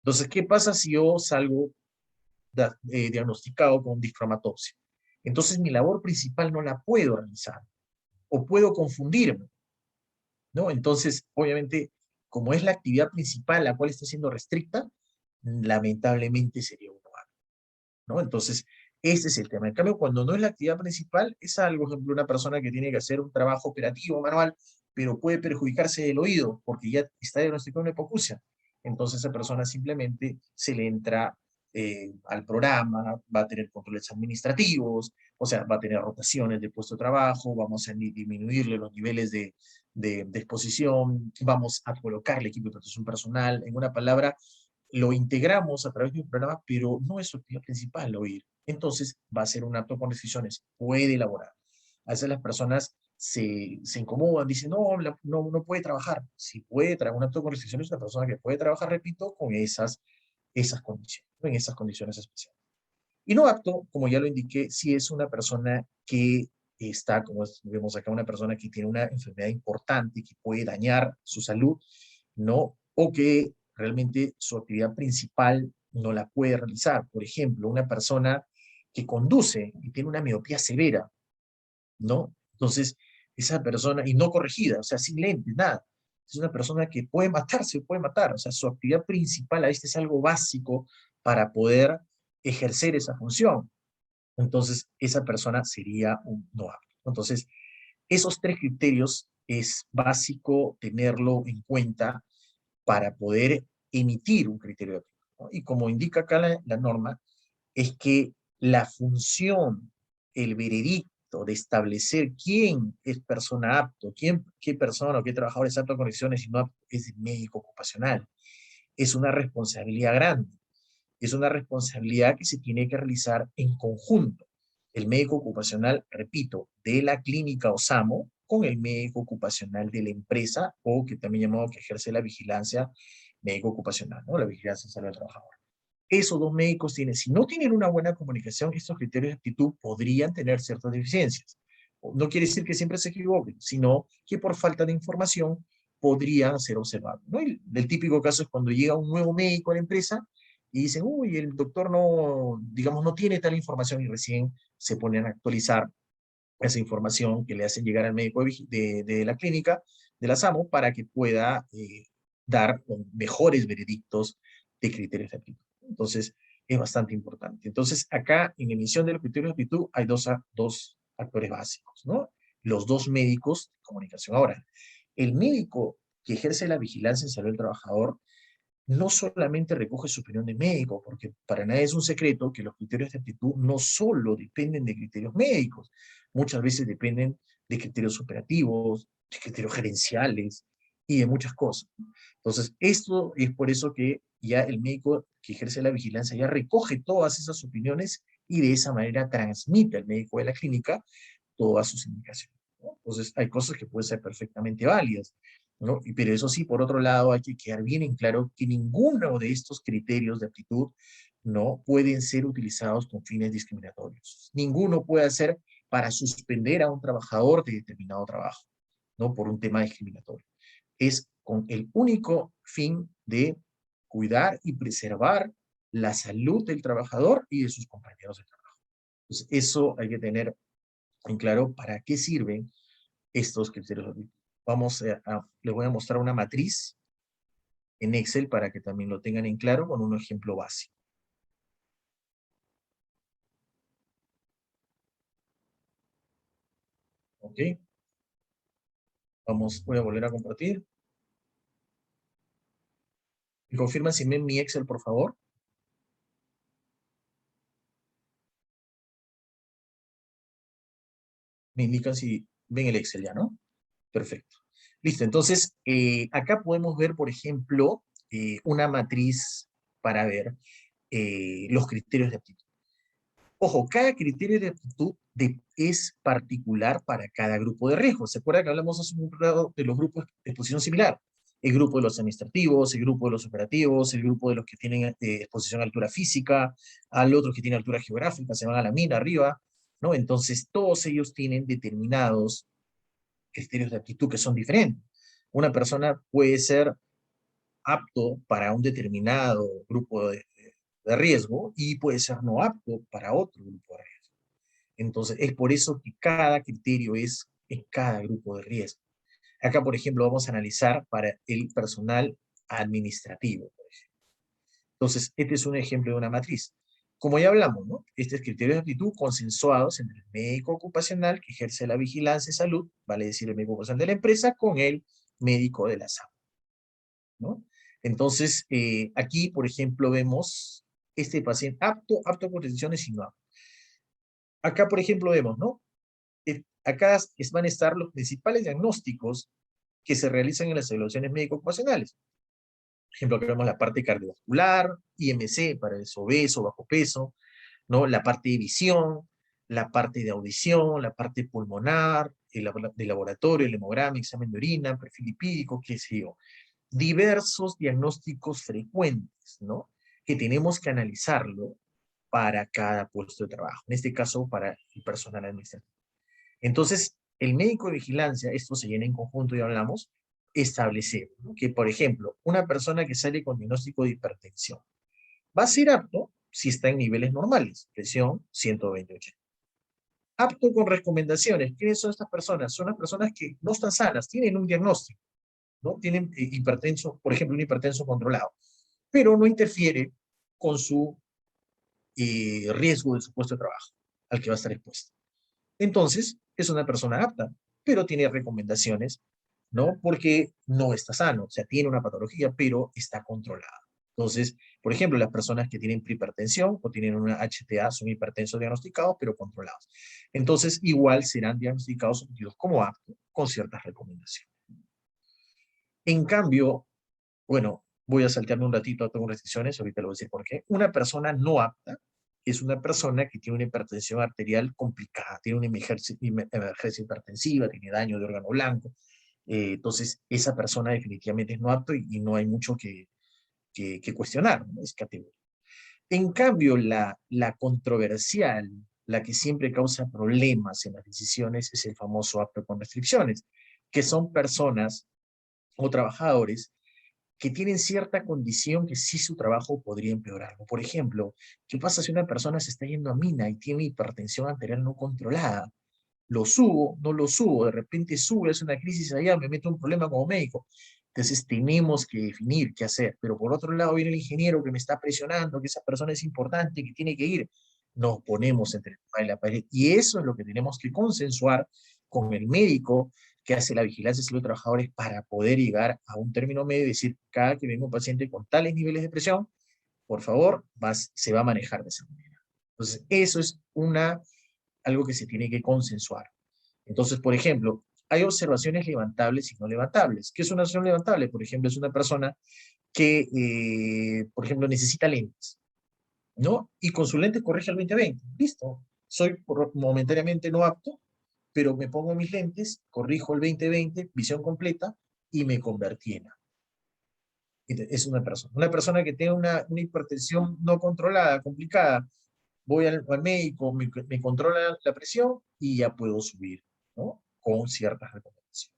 Entonces, ¿qué pasa si yo salgo diagnosticado con discromatopsia? Entonces, mi labor principal no la puedo realizar, o puedo confundirme, ¿no? Entonces, obviamente, como es la actividad principal la cual está siendo restricta, lamentablemente sería un no, ¿no? Entonces, ese es el tema. En cambio, cuando no es la actividad principal, es algo, por ejemplo, una persona que tiene que hacer un trabajo operativo manual, pero puede perjudicarse del oído porque ya está diagnosticado una hipoacusia. Entonces, esa persona simplemente se le entra al programa, va a tener controles administrativos, o sea, va a tener rotaciones de puesto de trabajo, vamos a disminuirle los niveles de exposición, vamos a colocarle equipo de protección personal, en una palabra, lo integramos a través de un programa, pero no es su actividad principal oír. Entonces va a ser un acto con decisiones, puede elaborar. A veces las personas se incomodan, dicen, no puede trabajar. Si puede trabajar un acto con restricciones, es una persona que puede trabajar, repito, con esas condiciones, en esas condiciones especiales. Y no apto, como ya lo indiqué, si es una persona que está, como vemos acá, una persona que tiene una enfermedad importante que puede dañar su salud, ¿no? O que realmente su actividad principal no la puede realizar. Por ejemplo, una persona que conduce y tiene una miopía severa, ¿no? Entonces, esa persona, y no corregida, o sea, sin lentes, nada. Es una persona que puede matar. O sea, su actividad principal a este es algo básico para poder ejercer esa función. Entonces, esa persona sería un no apto. Entonces, esos tres criterios es básico tenerlo en cuenta para poder emitir un criterio de aptitud, ¿no? Y como indica acá la norma, es que la función, el veredicto de establecer quién es persona apto, qué persona o qué trabajador es apto a conexiones y no apto, es el médico ocupacional. Es una responsabilidad grande. Es una responsabilidad que se tiene que realizar en conjunto. El médico ocupacional, repito, de la clínica OSAMO con el médico ocupacional de la empresa o que también llamado que ejerce la vigilancia médico ocupacional, ¿no? La vigilancia en salud del trabajador. Esos dos médicos tienen, si no tienen una buena comunicación, estos criterios de aptitud podrían tener ciertas deficiencias. No quiere decir que siempre se equivoquen, sino que por falta de información podrían ser observados, ¿no? El típico caso es cuando llega un nuevo médico a la empresa y dicen, uy, el doctor no, digamos, no tiene tal información y recién se ponen a actualizar esa información que le hacen llegar al médico de la clínica, de la SAMO, para que pueda dar mejores veredictos de criterios de aptitud. Entonces, es bastante importante. Entonces, acá en emisión de los criterios de aptitud hay dos actores básicos, ¿no? Los dos médicos de comunicación. Ahora, el médico que ejerce la vigilancia en salud del trabajador no solamente recoge su opinión de médico, porque para nadie es un secreto que los criterios de aptitud no solo dependen de criterios médicos, muchas veces dependen de criterios operativos, de criterios gerenciales, y de muchas cosas. Entonces, esto es por eso que ya el médico que ejerce la vigilancia ya recoge todas esas opiniones y de esa manera transmite al médico de la clínica todas sus indicaciones, ¿no? Entonces, hay cosas que pueden ser perfectamente válidas, ¿no? Pero eso sí, por otro lado, hay que quedar bien en claro que ninguno de estos criterios de aptitud no pueden ser utilizados con fines discriminatorios. Ninguno puede ser para suspender a un trabajador de determinado trabajo, ¿no? Por un tema discriminatorio. Es con el único fin de cuidar y preservar la salud del trabajador y de sus compañeros de trabajo. Entonces, eso hay que tener en claro para qué sirven estos criterios. Les voy a mostrar una matriz en Excel para que también lo tengan en claro con un ejemplo básico. ¿Ok? Voy a volver a compartir. ¿Me confirman si ven mi Excel, por favor? Me indican si ven el Excel ya, ¿no? Perfecto. Listo, entonces, acá podemos ver, por ejemplo, una matriz para ver los criterios de aptitud. Ojo, cada criterio de aptitud es particular para cada grupo de riesgo. ¿Se acuerdan que hablamos hace un rato de los grupos de exposición similar? El grupo de los administrativos, el grupo de los operativos, el grupo de los que tienen exposición a altura física, al otro que tiene altura geográfica, se van a la mina arriba, ¿no? Entonces, todos ellos tienen determinados criterios de aptitud que son diferentes. Una persona puede ser apto para un determinado grupo de riesgo y puede ser no apto para otro grupo de riesgo. Entonces, es por eso que cada criterio es en cada grupo de riesgo. Acá, por ejemplo, vamos a analizar para el personal administrativo. Entonces, este es un ejemplo de una matriz. Como ya hablamos, ¿no? Estos criterios de aptitud consensuados entre el médico ocupacional que ejerce la vigilancia de salud, vale decir el médico ocupacional de la empresa, con el médico de la salud, ¿no? Entonces, aquí, por ejemplo, vemos este paciente apto por decisiones y no apto. Acá, por ejemplo, vemos, ¿no? Acá van a estar los principales diagnósticos que se realizan en las evaluaciones médico-ocupacionales. Por ejemplo, acá vemos la parte cardiovascular, IMC para el obeso, bajo peso, ¿no? La parte de visión, la parte de audición, la parte pulmonar, de laboratorio, el hemograma, examen de orina, perfil lipídico, qué sé yo. Diversos diagnósticos frecuentes, ¿no? Que tenemos que analizarlo para cada puesto de trabajo. En este caso, para el personal administrativo. Entonces, el médico de vigilancia, esto se llena en conjunto y hablamos, establecer, ¿no? Que, por ejemplo, una persona que sale con diagnóstico de hipertensión va a ser apto si está en niveles normales, presión 120/80. Apto con recomendaciones. ¿Quiénes son estas personas? Son las personas que no están sanas, tienen un diagnóstico, ¿no? Tienen hipertenso, por ejemplo, un hipertenso controlado, pero no interfiere con su riesgo de su puesto de trabajo al que va a estar expuesto. Entonces, es una persona apta, pero tiene recomendaciones, ¿no? Porque no está sano, o sea, tiene una patología, pero está controlada. Entonces, por ejemplo, las personas que tienen hipertensión o tienen una HTA son hipertensos diagnosticados, pero controlados. Entonces, igual serán diagnosticados sometidos como aptos con ciertas recomendaciones. En cambio, bueno, voy a saltarme un ratito, tengo restricciones, ahorita le voy a decir por qué. Una persona no apta es una persona que tiene una hipertensión arterial complicada, tiene una emergencia hipertensiva, tiene daño de órgano blanco. Entonces, esa persona definitivamente es no apto y no hay mucho que cuestionar, ¿no? Es categoría. En cambio, la controversial, la que siempre causa problemas en las decisiones, es el famoso apto con restricciones, que son personas o trabajadores que tienen cierta condición que sí su trabajo podría empeorarlo. Por ejemplo, ¿qué pasa si una persona se está yendo a mina y tiene hipertensión arterial no controlada? ¿Lo subo? ¿No lo subo? De repente sube, es una crisis allá, me meto un problema como médico. Entonces tenemos que definir qué hacer. Pero por otro lado viene el ingeniero que me está presionando, que esa persona es importante, que tiene que ir. Nos ponemos entre la espada y la pared. Y eso es lo que tenemos que consensuar con el médico que hace la vigilancia de salud de trabajadores para poder llegar a un término medio y decir, cada que venga un paciente con tales niveles de presión, por favor, se va a manejar de esa manera. Entonces, eso es algo que se tiene que consensuar. Entonces, por ejemplo, hay observaciones levantables y no levantables. ¿Qué es una observación levantable? Por ejemplo, es una persona que, por ejemplo, necesita lentes, ¿no? Y con su lente corrige el 20/20. Listo. Soy momentáneamente no apto, pero me pongo mis lentes, corrijo el 20/20, visión completa, y me convertí en apto. Es una persona. Una persona que tenga una hipertensión no controlada, complicada, voy al médico, me controla la presión y ya puedo subir, ¿no? Con ciertas recomendaciones.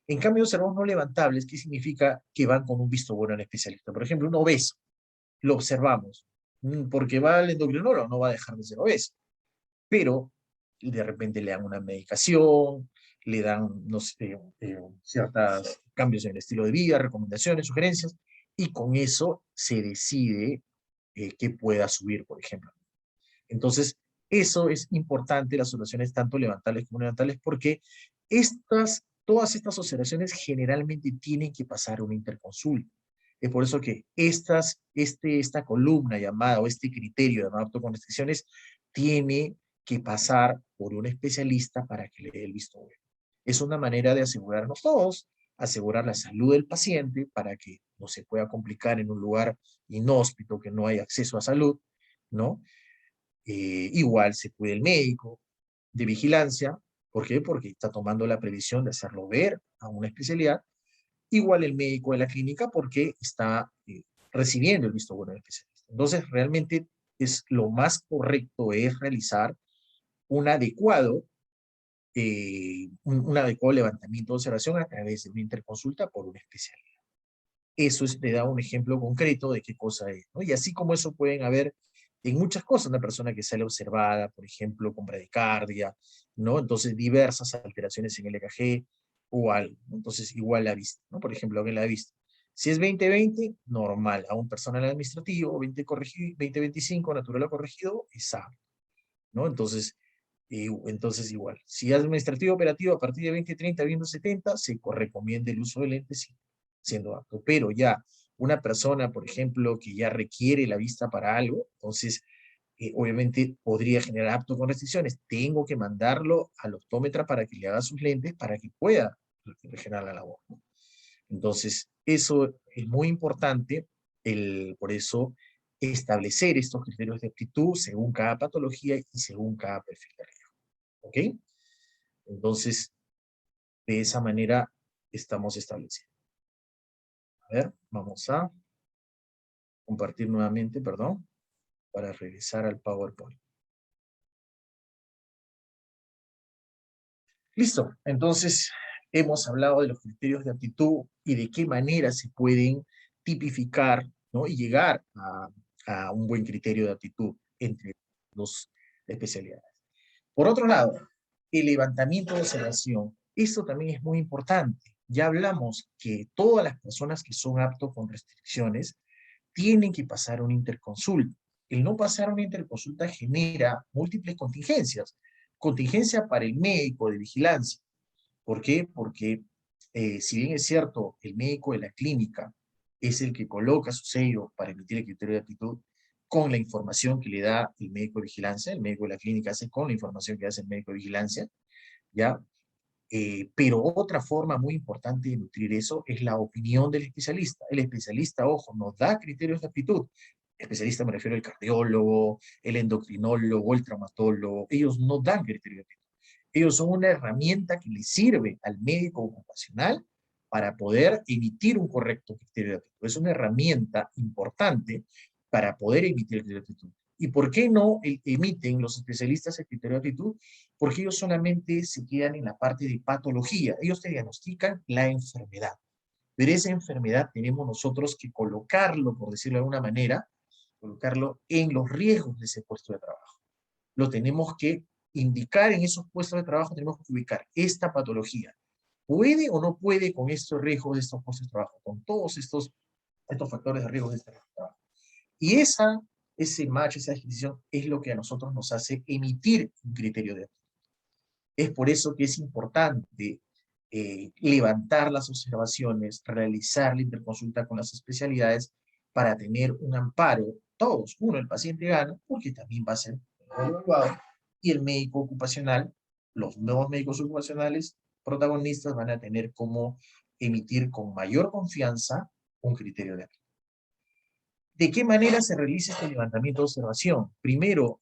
En cambio, observamos no levantables, ¿qué significa? Que van con un visto bueno al especialista. Por ejemplo, un obeso, lo observamos, porque va al endocrinólogo, no va a dejar de ser obeso, pero de repente le dan una medicación, le dan, no sé, ciertos cambios en el estilo de vida, recomendaciones, sugerencias, y con eso se decide que pueda subir, por ejemplo. Entonces, eso es importante, las soluciones tanto levantables como levantables, porque todas estas observaciones generalmente tienen que pasar una interconsulta. Es por eso que esta columna llamada, o este criterio llamado apto con restricciones, tiene que pasar por un especialista para que le dé el visto bueno. Es una manera de asegurarnos todos, asegurar la salud del paciente para que no se pueda complicar en un lugar inhóspito, que no hay acceso a salud, ¿no? Igual se cuida el médico de vigilancia. ¿Por qué? Porque está tomando la previsión de hacerlo ver a una especialidad. Igual el médico de la clínica porque está recibiendo el visto bueno del especialista. Entonces, realmente lo más correcto es realizar un adecuado, un adecuado levantamiento de observación a través de una interconsulta por un especialista. Eso le da un ejemplo concreto de qué cosa es, ¿no? Y así como eso pueden haber en muchas cosas, una persona que sale observada, por ejemplo, con bradicardia, ¿no? Entonces, diversas alteraciones en el EKG o algo, ¿no? Entonces, igual la vista, ¿no? Por ejemplo, en la vista. Si es 20/20, normal. A un personal administrativo, 20/25, natural o corregido, es apto, ¿no? Entonces igual. Si es administrativo operativo a partir de 20/30, viendo 70, se recomienda el uso de lentes siendo apto. Pero ya una persona, por ejemplo, que ya requiere la vista para algo, entonces obviamente podría generar apto con restricciones. Tengo que mandarlo al optómetra para que le haga sus lentes para que pueda generar la labor, ¿no? Entonces, eso es muy importante, por eso establecer estos criterios de aptitud según cada patología y según cada perfil de riesgo. ¿Ok? Entonces, de esa manera estamos estableciendo. A ver, vamos a compartir nuevamente, perdón, para regresar al PowerPoint. Listo, entonces hemos hablado de los criterios de aptitud y de qué manera se pueden tipificar, ¿no? Y llegar a un buen criterio de aptitud entre dos especialidades. Por otro lado, el levantamiento de observación, esto también es muy importante. Ya hablamos que todas las personas que son aptos con restricciones tienen que pasar una interconsulta. El no pasar una interconsulta genera múltiples contingencias. Contingencia para el médico de vigilancia. ¿Por qué? Porque si bien es cierto, el médico de la clínica es el que coloca su sello para emitir el criterio de aptitud con la información que le da el médico de vigilancia, el médico de la clínica hace con la información que hace el médico de vigilancia, ¿ya? Pero otra forma muy importante de nutrir eso es la opinión del especialista. El especialista, ojo, nos da criterios de aptitud. Especialista me refiero al cardiólogo, el endocrinólogo, el traumatólogo. Ellos no dan criterios de aptitud. Ellos son una herramienta que le sirve al médico ocupacional para poder emitir un correcto criterio de aptitud. Es una herramienta importante para poder emitir el criterio de aptitud. ¿Y por qué no emiten los especialistas el criterio de aptitud? Porque ellos solamente se quedan en la parte de patología. Ellos te diagnostican la enfermedad. Pero esa enfermedad tenemos nosotros que colocarlo, por decirlo de alguna manera, colocarlo en los riesgos de ese puesto de trabajo. Lo tenemos que indicar en esos puestos de trabajo, tenemos que ubicar esta patología. ¿Puede o no puede con estos riesgos de estos puestos de trabajo? Con todos estos factores de riesgo de este trabajo. Y ese match, esa decisión, es lo que a nosotros nos hace emitir un criterio de aptitud. Es por eso que es importante levantar las observaciones, realizar la interconsulta con las especialidades para tener un amparo. Todos, uno, el paciente gana, porque también va a ser evaluado, y el médico ocupacional, los nuevos médicos ocupacionales protagonistas van a tener cómo emitir con mayor confianza un criterio de aptitud. ¿De qué manera se realiza este levantamiento de observación? Primero,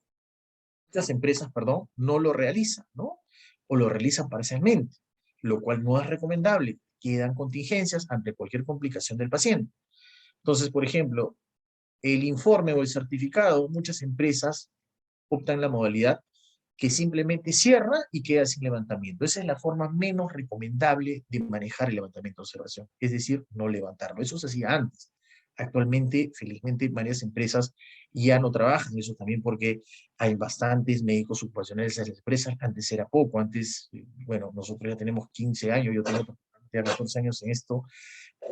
muchas empresas, perdón, no lo realizan, ¿no? O lo realizan parcialmente, lo cual no es recomendable. Quedan contingencias ante cualquier complicación del paciente. Entonces, por ejemplo, el informe o el certificado, muchas empresas optan la modalidad que simplemente cierra y queda sin levantamiento. Esa es la forma menos recomendable de manejar el levantamiento de observación, es decir, no levantarlo. Eso se hacía antes. Actualmente, felizmente, varias empresas ya no trabajan eso también porque hay bastantes médicos ocupacionales en las empresas. Antes era poco, antes, bueno, nosotros ya tenemos 15 años, yo tengo ya 14 años en esto,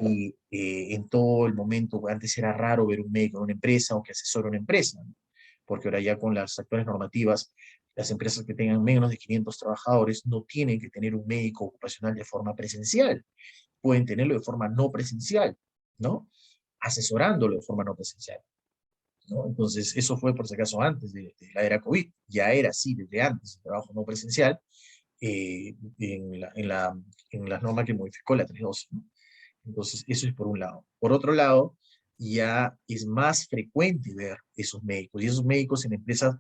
y en todo el momento, antes era raro ver un médico en una empresa o que asesore una empresa, ¿no? Porque ahora ya con las actuales normativas, las empresas que tengan menos de 500 trabajadores no tienen que tener un médico ocupacional de forma presencial, pueden tenerlo de forma no presencial, ¿no? Asesorándolo de forma no presencial, ¿no? Entonces, eso fue por si acaso antes de la era COVID, ya era así desde antes el trabajo no presencial, en la norma que modificó la 312, ¿no? Entonces, eso es por un lado. Por otro lado, ya es más frecuente ver esos médicos, y esos médicos en empresas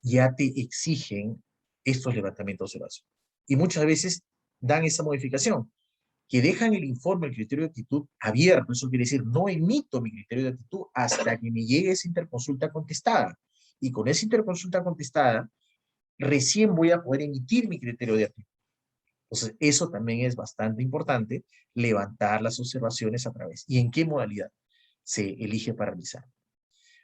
ya te exigen estos levantamientos de observación. Y muchas veces dan esa modificación, que dejan el informe, el criterio de actitud abierto. Eso quiere decir, no emito mi criterio de actitud hasta que me llegue esa interconsulta contestada. Y con esa interconsulta contestada, recién voy a poder emitir mi criterio de actitud. Entonces, eso también es bastante importante, levantar las observaciones a través. ¿Y en qué modalidad se elige para realizar?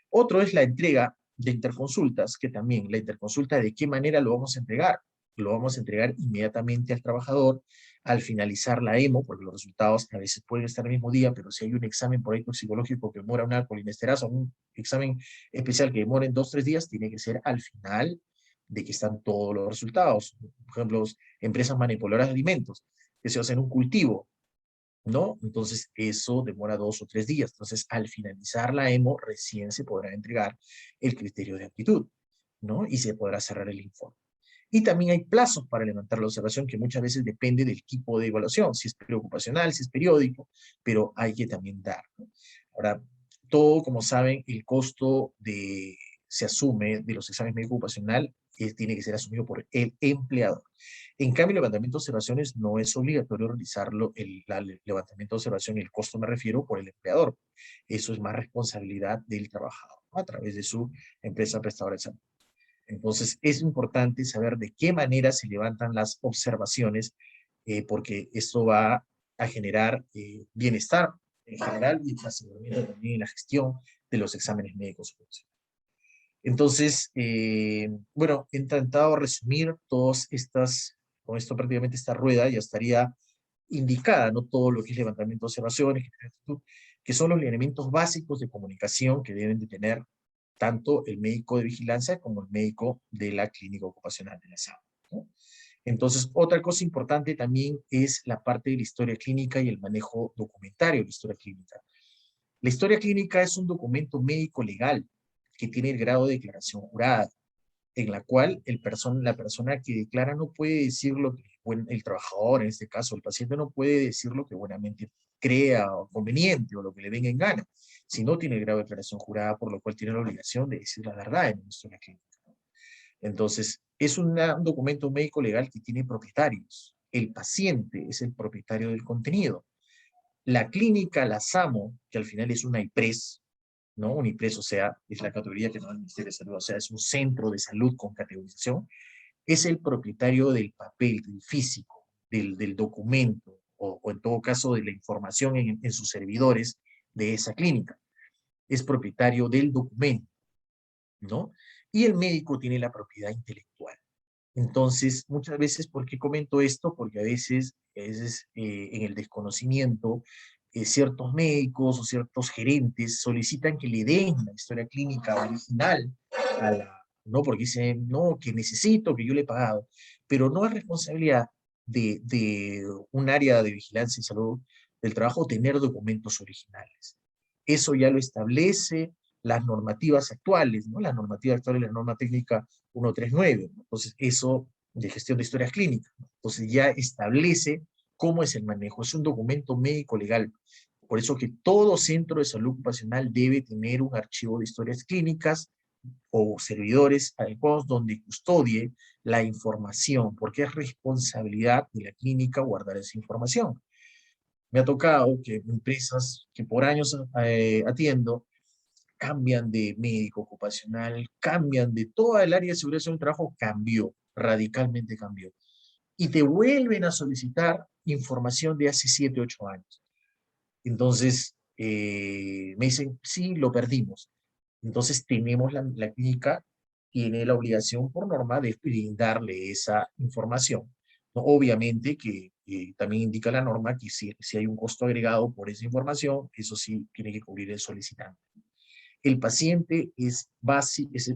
Otro es la entrega de interconsultas, que también la interconsulta, ¿de qué manera lo vamos a entregar? Lo vamos a entregar inmediatamente al trabajador al finalizar la EMO, porque los resultados a veces pueden estar el mismo día, pero si hay un examen por ahí toxicológico que demora una colinesterasa o un examen especial que demora en 2 o 3 días, tiene que ser al final de que están todos los resultados. Por ejemplo, empresas manipuladoras de alimentos, que se hacen un cultivo, ¿no? Entonces, eso demora 2 o 3 días. Entonces, al finalizar la EMO, recién se podrá entregar el criterio de aptitud, ¿no? Y se podrá cerrar el informe. Y también hay plazos para levantar la observación que muchas veces depende del tipo de evaluación, si es preocupacional, si es periódico, pero hay que también dar, ¿no? Ahora, todo, como saben, el costo se asume de los exámenes médico ocupacional, tiene que ser asumido por el empleador. En cambio, el levantamiento de observaciones no es obligatorio realizarlo, el levantamiento de observación, y el costo me refiero por el empleador. Eso es más responsabilidad del trabajador, ¿no? A través de su empresa prestadora de salud. Entonces, es importante saber de qué manera se levantan las observaciones, porque esto va a generar bienestar en general y aseguramiento también en la gestión de los exámenes médicos. Entonces, bueno, he intentado resumir todas estas, con esto prácticamente esta rueda ya estaría indicada, ¿no? Todo lo que es levantamiento de observaciones, que son los elementos básicos de comunicación que deben de tener tanto el médico de vigilancia como el médico de la clínica ocupacional de la salud, ¿no? Entonces, otra cosa importante también es la parte de la historia clínica y el manejo documentario de la historia clínica. La historia clínica es un documento médico legal que tiene el grado de declaración jurada, en la cual la persona que declara no puede decir lo que el trabajador, en este caso el paciente, no puede decir lo que buenamente crea o conveniente o lo que le venga en gana, si no tiene el grado de declaración jurada, por lo cual tiene la obligación de decir la verdad en una historia clínica. Entonces, es un documento médico legal que tiene propietarios. El paciente es el propietario del contenido. La clínica, la SAMO, que al final es una IPRES, ¿no? Un IPRES, o sea, es la categoría que no es el Ministerio de Salud, o sea, es un centro de salud con categorización, es el propietario del papel, del físico, del documento, o en todo caso de la información en sus servidores de esa clínica. Es propietario del documento, ¿no? Y el médico tiene la propiedad intelectual. Entonces, muchas veces, ¿por qué comento esto? Porque a veces en el desconocimiento, ciertos médicos o ciertos gerentes solicitan que le den la historia clínica original no, porque dicen, no, que necesito, que yo le he pagado, pero no es responsabilidad de un área de vigilancia y salud del trabajo tener documentos originales. Eso ya lo establece las normativas actuales, ¿no? La normativa actual es la norma técnica 139. Entonces, eso de gestión de historias clínicas. Entonces ya establece cómo es el manejo. Es un documento médico legal. Por eso que todo centro de salud ocupacional debe tener un archivo de historias clínicas o servidores adecuados donde custodie la información, porque es responsabilidad de la clínica guardar esa información. Me ha tocado que empresas que por años atiendo cambian de médico ocupacional, cambian de toda el área de seguridad del trabajo, cambió, radicalmente cambió. Y te vuelven a solicitar información de hace 7, 8 años. Entonces, me dicen, sí, lo perdimos. Entonces, la clínica tiene la obligación por norma de brindarle esa información. ¿No? Obviamente que también indica la norma que si hay un costo agregado por esa información, eso sí tiene que cubrir el solicitante. El paciente es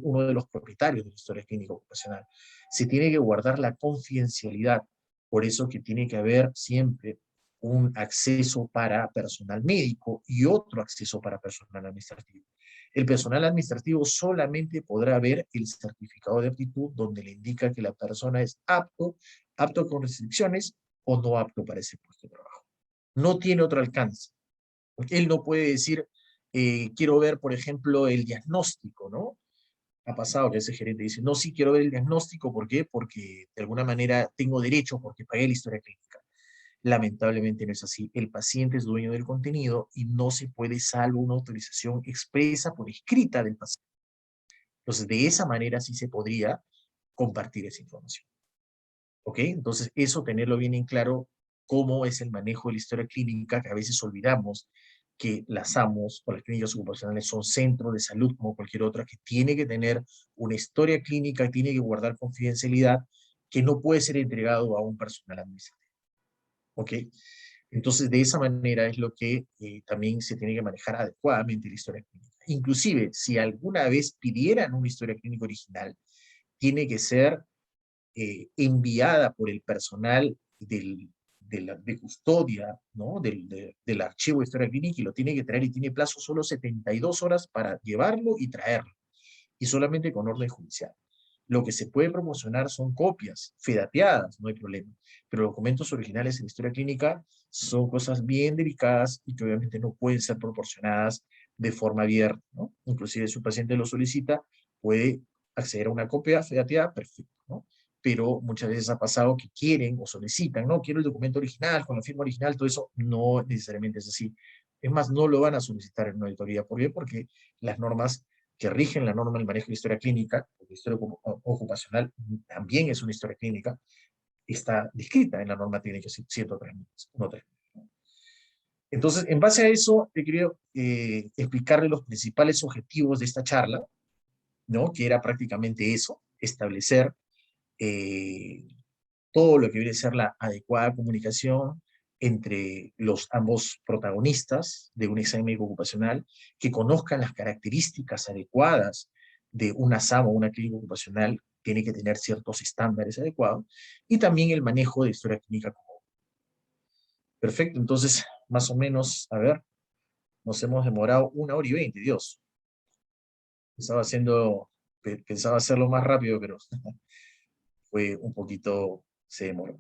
uno de los propietarios de la historia clínica ocupacional. Se tiene que guardar la confidencialidad, por eso que tiene que haber siempre un acceso para personal médico y otro acceso para personal administrativo. El personal administrativo solamente podrá ver el certificado de aptitud donde le indica que la persona es apto con restricciones o no apto para ese puesto de trabajo. No tiene otro alcance. Porque él no puede decir, quiero ver, por ejemplo, el diagnóstico, ¿no? Ha pasado que ese gerente dice, no, sí quiero ver el diagnóstico, ¿por qué? Porque de alguna manera tengo derecho, porque pagué la historia clínica. Lamentablemente no es así. El paciente es dueño del contenido y no se puede salvo una autorización expresa por escrita del paciente. Entonces, de esa manera sí se podría compartir esa información. ¿Ok? Entonces, eso tenerlo bien en claro, cómo es el manejo de la historia clínica, que a veces olvidamos que las AMOS o las clínicas ocupacionales son centros de salud como cualquier otra, que tiene que tener una historia clínica, tiene que guardar confidencialidad, que no puede ser entregado a un personal administrativo. ¿Ok? Entonces, de esa manera es lo que también se tiene que manejar adecuadamente la historia clínica. Inclusive, si alguna vez pidieran una historia clínica original, tiene que ser enviada por el personal de custodia, ¿no? Del archivo de historia clínica y lo tiene que traer y tiene plazo solo 72 horas para llevarlo y traerlo, y solamente con orden judicial. Lo que se puede promocionar son copias, fedateadas, no hay problema, pero los documentos originales en historia clínica son cosas bien delicadas y que obviamente no pueden ser proporcionadas de forma abierta, ¿no? Inclusive si un paciente lo solicita, puede acceder a una copia fedateada, perfecto, ¿no? Pero muchas veces ha pasado que quieren o solicitan, no, quiero el documento original, con la firma original, todo eso no necesariamente es así. Es más, no lo van a solicitar en una auditoría. ¿Por qué? Porque las normas que rigen la norma del manejo de historia clínica, porque historia ocupacional también es una historia clínica, está descrita en la norma técnica 103. Entonces, en base a eso, he querido explicarle los principales objetivos de esta charla, ¿no? Que era prácticamente eso, establecer eh, todo lo que viene a ser la adecuada comunicación entre los ambos protagonistas de un examen médico ocupacional, que conozcan las características adecuadas de una SAM o una clínica ocupacional, tiene que tener ciertos estándares adecuados, y también el manejo de historia clínica común. Perfecto, entonces, más o menos, a ver, nos hemos demorado 1 hora y 20, Dios. Pensaba hacerlo más rápido, pero fue un poquito, se demoró.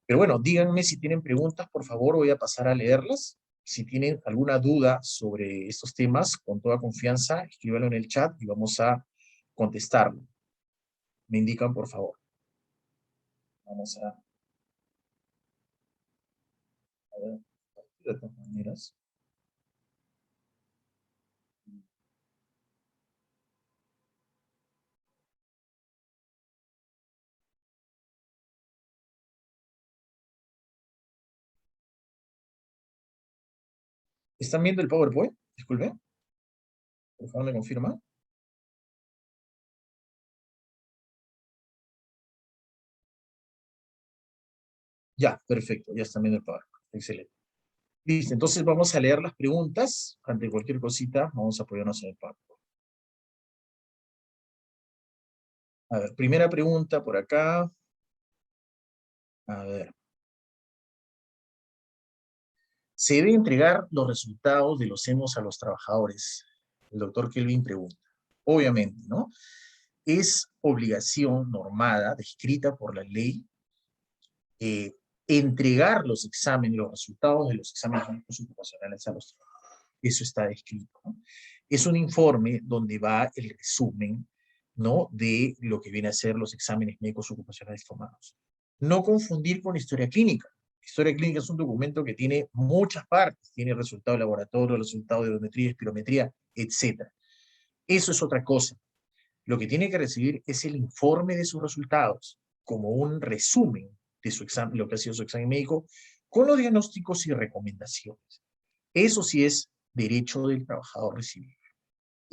Pero bueno, díganme si tienen preguntas, por favor, voy a pasar a leerlas. Si tienen alguna duda sobre estos temas, con toda confianza, escríbanlo en el chat y vamos a contestarlo. Me indican, por favor. Vamos a ver, de todas maneras. ¿Están viendo el PowerPoint? Disculpe, por favor, me confirma. Ya, perfecto, ya están viendo el PowerPoint. Excelente. Listo, entonces vamos a leer las preguntas. Ante cualquier cosita, vamos a apoyarnos en el PowerPoint. A ver, primera pregunta por acá. A ver. Se debe entregar los resultados de los hemos a los trabajadores. El doctor Kelvin pregunta. Obviamente, ¿no? es obligación normada, descrita por la ley, eh, entregar los exámenes, los resultados de los exámenes médicos ocupacionales a los trabajadores. Eso está descrito, ¿no? Es un informe donde va el resumen, ¿no?, de lo que viene a ser los exámenes médicos ocupacionales tomados. No confundir con historia clínica. Historia clínica es un documento que tiene muchas partes, tiene resultado de laboratorio, resultado de odometría, espirometría, etc. Eso es otra cosa. Lo que tiene que recibir es el informe de sus resultados, como un resumen de su examen, lo que ha sido su examen médico, con los diagnósticos y recomendaciones. Eso sí es derecho del trabajador recibir.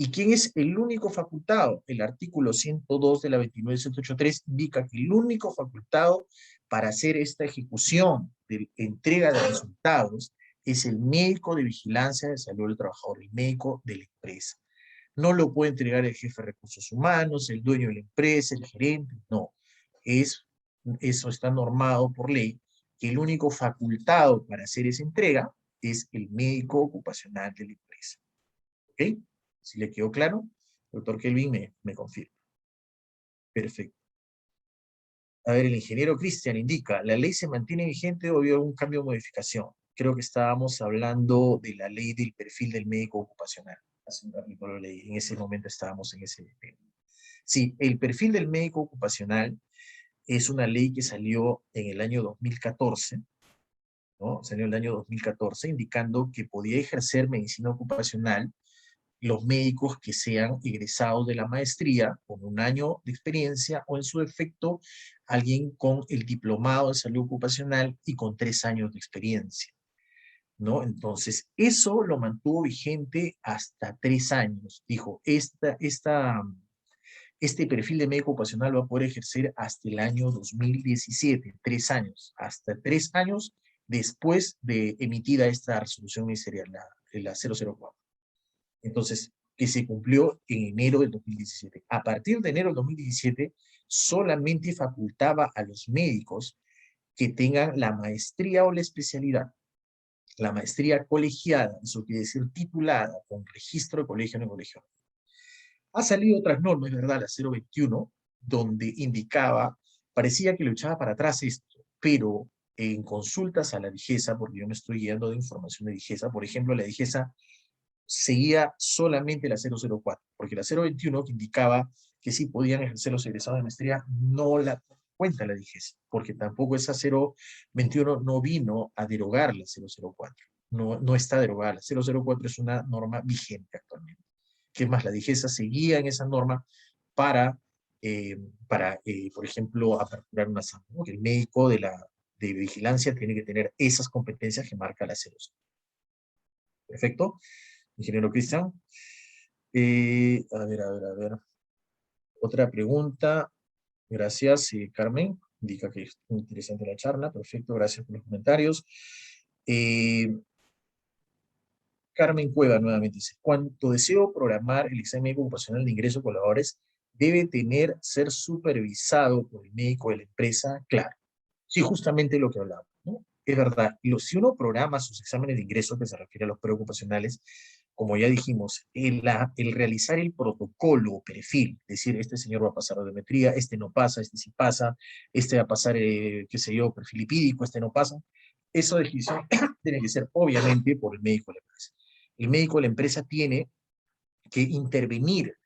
¿Y quién es el único facultado? El artículo 102 de la 29183 indica que el único facultado para hacer esta ejecución de entrega de resultados es el médico de vigilancia de salud del trabajador, el médico de la empresa. No lo puede entregar el jefe de recursos humanos, el dueño de la empresa, el gerente, no. Eso está normado por ley, que el único facultado para hacer esa entrega es el médico ocupacional de la empresa. ¿Ok? ¿Si le quedó claro? Doctor Kelvin me confirma. Perfecto. A ver, el ingeniero Cristian indica, ¿la ley se mantiene vigente o había algún cambio o modificación? Creo que estábamos hablando de la ley del perfil del médico ocupacional. Hace un ratito lo leí, en ese momento estábamos en ese tema. Sí, el perfil del médico ocupacional es una ley que salió en el año 2014, ¿no? Salió en el año 2014, indicando que podía ejercer medicina ocupacional los médicos que sean egresados de la maestría con un año de experiencia o en su defecto alguien con el diplomado de salud ocupacional y con 3 años de experiencia, ¿no? Entonces, eso lo mantuvo vigente hasta 3 años. Dijo, este perfil de médico ocupacional va a poder ejercer hasta el año 2017, 3 años, hasta 3 años después de emitida esta resolución ministerial, la 004. Entonces, que se cumplió en enero del 2017. A partir de enero del 2017, solamente facultaba a los médicos que tengan la maestría o la especialidad. La maestría colegiada, eso quiere decir titulada, con registro de colegio en el colegio. Ha salido otras normas, es verdad, la 021, donde indicaba, parecía que lo echaba para atrás esto, pero en consultas a la DIGESA, porque yo me estoy guiando de información de DIGESA, por ejemplo, la DIGESA seguía solamente la 004, porque la 021 que indicaba que sí podían ejercer los egresados de maestría, no la cuenta la DIGESA, porque tampoco esa 021 no vino a derogar la 004, no está derogada, la 004 es una norma vigente actualmente. ¿Qué más? La DIGESA seguía en esa norma para, por ejemplo, aperturar una SAM, ¿no? Que el médico de vigilancia tiene que tener esas competencias que marca la 0. Perfecto. Ingeniero Cristian. A ver. Otra pregunta. Gracias, Carmen. Indica que es muy interesante la charla. Perfecto, gracias por los comentarios. Eh, Carmen Cueva nuevamente dice, cuando deseo programar el examen médico ocupacional de ingreso de colaboradores, debe ser supervisado por el médico de la empresa. Claro. Sí, justamente lo que hablaba, ¿no? Es verdad, si uno programa sus exámenes de ingreso, que se refiere a los preocupacionales, como ya dijimos, el realizar el protocolo o perfil, es decir, este señor va a pasar audiometría, este no pasa, este sí pasa, este va a pasar, qué sé yo, perfil lipídico, este no pasa, eso de decisión tiene que ser obviamente por el médico de la empresa. El médico de la empresa tiene que intervenir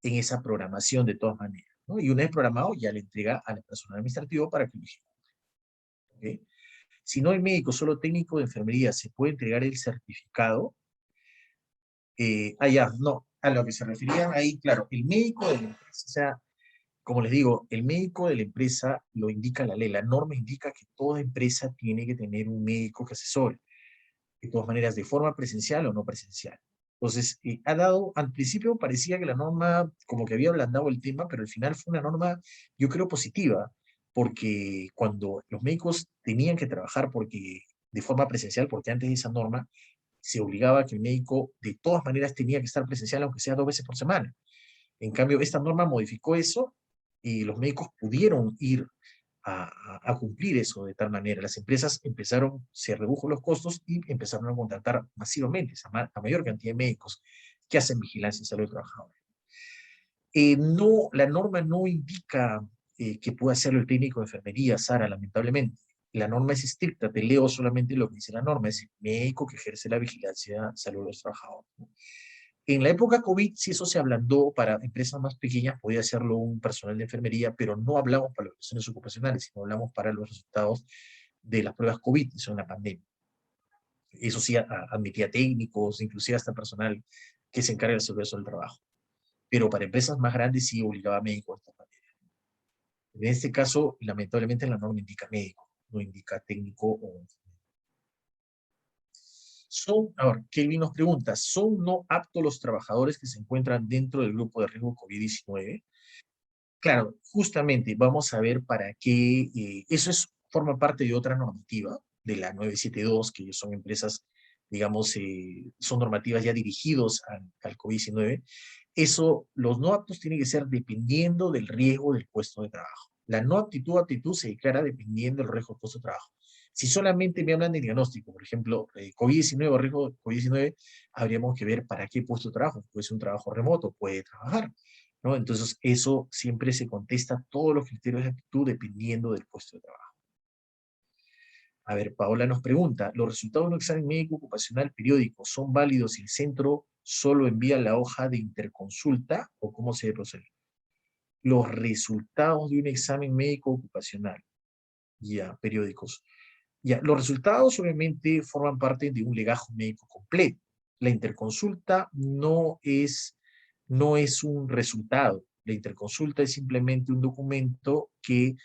en esa programación de todas maneras, ¿no? Y una vez programado, ya le entrega al personal administrativo para que lo ejecute. ¿Okay? Si no hay médico, solo técnico de enfermería, ¿se puede entregar el certificado? Ya, no, a lo que se referían ahí, claro, el médico de la empresa, o sea, como les digo, el médico de la empresa lo indica la ley, la norma indica que toda empresa tiene que tener un médico que asesore, de todas maneras, de forma presencial o no presencial. Entonces, al principio parecía que la norma como que había ablandado el tema, pero al final fue una norma, yo creo, positiva, porque cuando los médicos tenían que trabajar de forma presencial, porque antes de esa norma se obligaba a que el médico de todas maneras tenía que estar presencial, aunque sea 2 veces por semana. En cambio, esta norma modificó eso y los médicos pudieron ir a cumplir eso de tal manera. Las empresas se redujo los costos y empezaron a contratar masivamente a mayor cantidad de médicos que hacen vigilancia en salud de trabajadores. No, la norma no indica que pueda hacerlo el técnico de enfermería, Sara, lamentablemente. La norma es estricta, te leo solamente lo que dice la norma, es el médico que ejerce la vigilancia de salud de los trabajadores, ¿no? En la época COVID, si eso se ablandó para empresas más pequeñas, podía hacerlo un personal de enfermería, pero no hablamos para las relaciones ocupacionales, sino hablamos para los resultados de las pruebas COVID, eso en la pandemia. Eso sí, admitía técnicos, inclusive hasta personal que se encarga del servicio del trabajo. Pero para empresas más grandes sí obligaba a médicos de esta manera. En este caso, lamentablemente la norma indica médico, no indica técnico o... Ahora, Kelvin nos pregunta, ¿son no aptos los trabajadores que se encuentran dentro del grupo de riesgo COVID-19? Claro, justamente vamos a ver para qué, eso forma parte de otra normativa, de la 972, que son empresas, digamos, son normativas ya dirigidos al COVID-19. Eso, los no aptos tienen que ser dependiendo del riesgo del puesto de trabajo. La no aptitud o aptitud se declara dependiendo del riesgo del puesto de trabajo. Si solamente me hablan de diagnóstico, por ejemplo, COVID-19 o riesgo de COVID-19, habríamos que ver para qué puesto de trabajo. Puede ser un trabajo remoto, puede trabajar, ¿no? Entonces, eso siempre se contesta todos los criterios de aptitud dependiendo del puesto de trabajo. A ver, Paola nos pregunta, ¿los resultados de un examen médico ocupacional periódico son válidos si el centro solo envía la hoja de interconsulta o cómo se debe proceder? Los resultados de un examen médico ocupacional, ya, periódicos. Ya, los resultados obviamente forman parte de un legajo médico completo. La interconsulta no es un resultado. La interconsulta es simplemente un documento que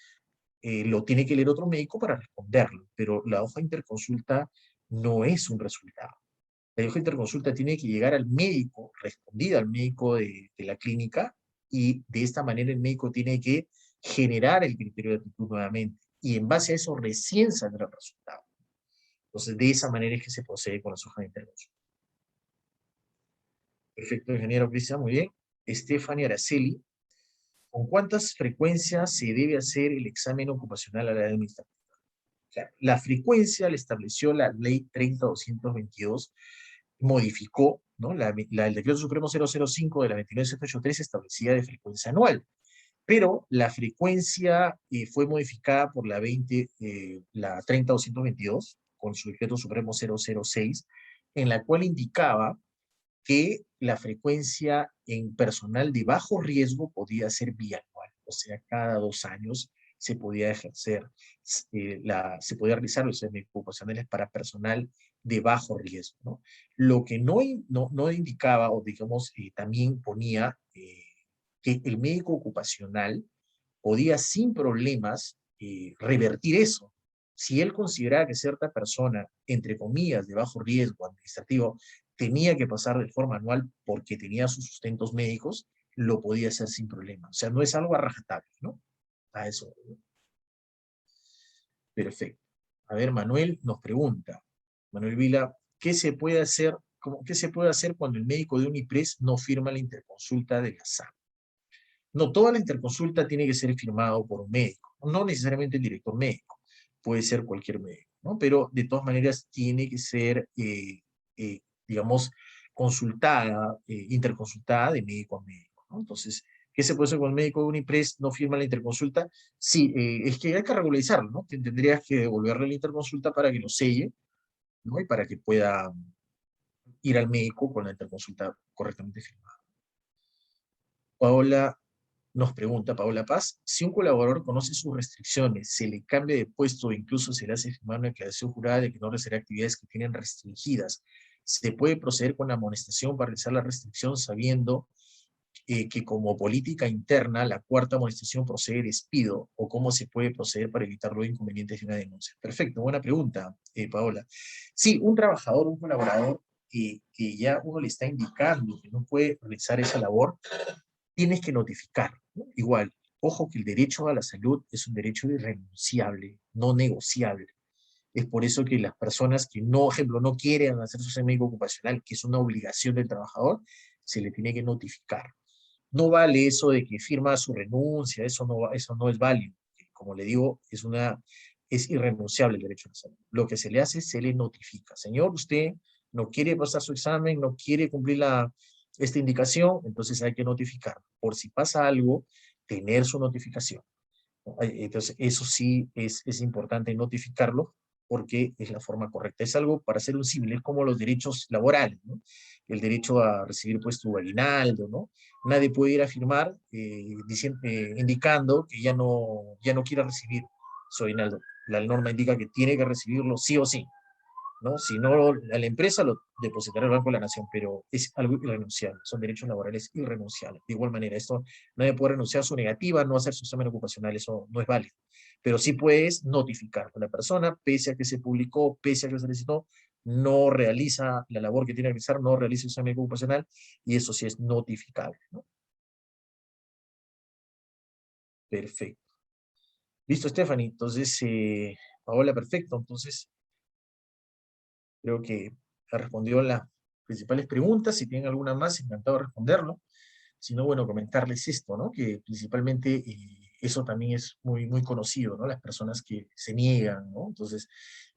lo tiene que leer otro médico para responderlo, pero la hoja de interconsulta no es un resultado. La hoja de interconsulta tiene que llegar al médico, respondida al médico de la clínica, y de esta manera el médico tiene que generar el criterio de actitud nuevamente, y en base a eso recién saldrá el resultado. Entonces, de esa manera es que se procede con las hojas de interconsulta. Perfecto, ingeniero Cristian, muy bien. Stephanie Araceli, ¿con cuántas frecuencias se debe hacer el examen ocupacional a la administrativa? Claro, la frecuencia la estableció la ley 30.222, modificó, ¿no? El decreto supremo 005 de la 29783 establecía de frecuencia anual, pero la frecuencia fue modificada por la 30.222 con su decreto supremo 006, en la cual indicaba que la frecuencia en personal de bajo riesgo podía ser bianual, o sea, cada 2 años se podía ejercer, se podía realizar los exámenes ocupacionales para personal de bajo riesgo, ¿no? Lo que no indicaba, o digamos, también ponía que el médico ocupacional podía sin problemas revertir eso. Si él consideraba que cierta persona, entre comillas, de bajo riesgo administrativo, tenía que pasar de forma anual porque tenía sus sustentos médicos, lo podía hacer sin problema. O sea, no es algo a rajatabla, ¿no? A eso, ¿no? Perfecto. A ver, Manuel nos pregunta, Manuel Vila, ¿qué se puede hacer cuando el médico de Unipres no firma la interconsulta de la SAM? No, toda la interconsulta tiene que ser firmado por un médico, no necesariamente el director médico, puede ser cualquier médico, ¿no? Pero de todas maneras tiene que ser, digamos, consultada, interconsultada de médico a médico, ¿no? Entonces, ¿qué se puede hacer con el médico de Unipres no firma la interconsulta? Sí, es que hay que regularizarlo, ¿no? Tendrías que devolverle la interconsulta para que lo selle, ¿no? Y para que pueda ir al médico con la interconsulta correctamente firmada. Paola nos pregunta, Paola Paz, si un colaborador conoce sus restricciones, se le cambia de puesto o incluso se le hace firmar una declaración jurada de que no realizará actividades que tienen restringidas, ¿se puede proceder con la amonestación para realizar la restricción sabiendo que como política interna la cuarta amonestación procede despido, o cómo se puede proceder para evitar los inconvenientes de una denuncia? Perfecto, buena pregunta, Paola. Sí, un trabajador, un colaborador que ya uno le está indicando que no puede realizar esa labor, tienes que notificar, ¿no? Igual, ojo que el derecho a la salud es un derecho irrenunciable, no negociable. Es por eso que las personas que no, por ejemplo, no quieren hacer su examen médico ocupacional, que es una obligación del trabajador, se le tiene que notificar. No vale eso de que firma su renuncia, eso no es válido. Como le digo, es irrenunciable el derecho a la salud. Lo que se le hace, se le notifica. Señor, usted no quiere pasar su examen, no quiere cumplir esta indicación, entonces hay que notificar. Por si pasa algo, tener su notificación. Entonces, eso sí es importante notificarlo porque es la forma correcta. Es algo para hacer un símil, es como los derechos laborales, ¿no? El derecho a recibir pues tu aguinaldo, ¿no? Nadie puede ir a firmar indicando que ya no quiere recibir su aguinaldo. La norma indica que tiene que recibirlo sí o sí, ¿no? Si no, a la empresa lo depositará el Banco de la Nación, pero es algo irrenunciable, son derechos laborales irrenunciables. De igual manera, esto nadie puede renunciar a su negativa, no hacer su examen ocupacional, eso no es válido. Pero sí puedes notificar a la persona, pese a que se publicó, pese a que se solicitó, no realiza la labor que tiene que realizar, no realiza su examen ocupacional, y eso sí es notificable, ¿no? Perfecto. Listo, Stephanie. Entonces, Paola, perfecto. Entonces, creo que respondió las principales preguntas. Si tienen alguna más, encantado de responderlo. Si no, bueno, comentarles esto, ¿no? Que principalmente eso también es muy conocido, ¿no? Las personas que se niegan, ¿no? Entonces,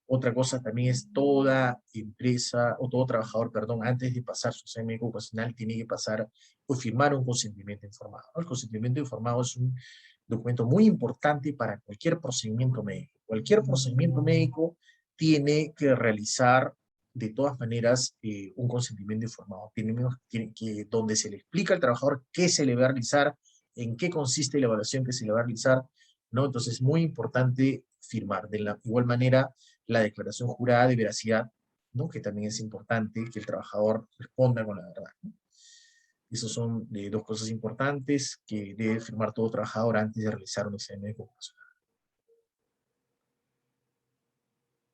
otra cosa también es toda empresa o todo trabajador, perdón, antes de pasar su examen ocupacional, tiene que pasar o firmar un consentimiento informado, ¿no? El consentimiento informado es un documento muy importante para cualquier procedimiento médico. Cualquier procedimiento médico tiene que realizar de todas maneras un consentimiento informado. Tiene que, donde se le explica al trabajador qué se le va a realizar, en qué consiste la evaluación que se le va a realizar, ¿no? Entonces es muy importante firmar. De la igual manera, la declaración jurada de veracidad, ¿no? Que también es importante que el trabajador responda con la verdad, ¿no? Esas son dos cosas importantes que debe firmar todo trabajador antes de realizar un examen de concurso.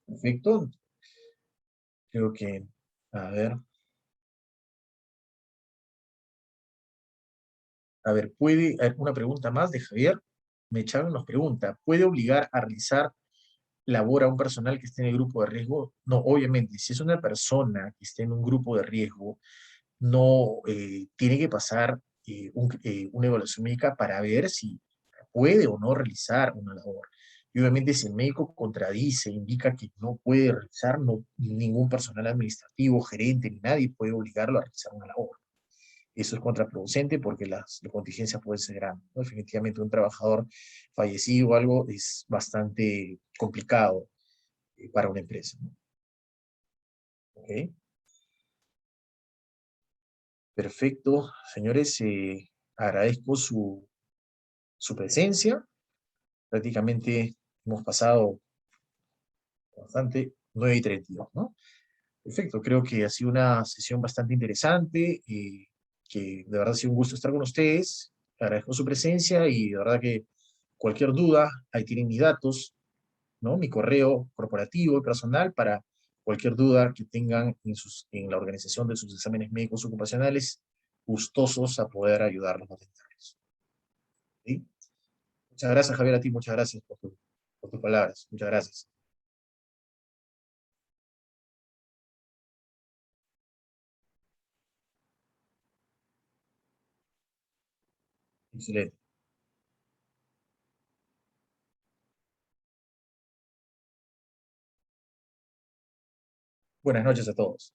Perfecto. Creo que, a ver, una pregunta más de Javier Mechado nos pregunta, ¿puede obligar a realizar labor a un personal que esté en el grupo de riesgo? No, obviamente, si es una persona que esté en un grupo de riesgo, no tiene que pasar una evaluación médica para ver si puede o no realizar una labor. Y obviamente si el médico contradice, indica que no puede realizar, no, ningún personal administrativo, gerente, ni nadie puede obligarlo a realizar una labor. Eso es contraproducente porque la contingencia puede ser grande, ¿no? Definitivamente un trabajador fallecido o algo es bastante complicado para una empresa, ¿no? ¿Ok? Perfecto, señores, agradezco su presencia. Prácticamente hemos pasado bastante, 9:32, ¿no? Perfecto, creo que ha sido una sesión bastante interesante y que de verdad ha sido un gusto estar con ustedes. Agradezco su presencia y de verdad que cualquier duda, ahí tienen mis datos, ¿no? Mi correo corporativo y personal para cualquier duda que tengan en la organización de sus exámenes médicos ocupacionales, gustosos a poder ayudarlos a atenderlos. ¿Sí? Muchas gracias, Javier, a ti, muchas gracias por tus palabras. Muchas gracias. Excelente. Buenas noches a todos.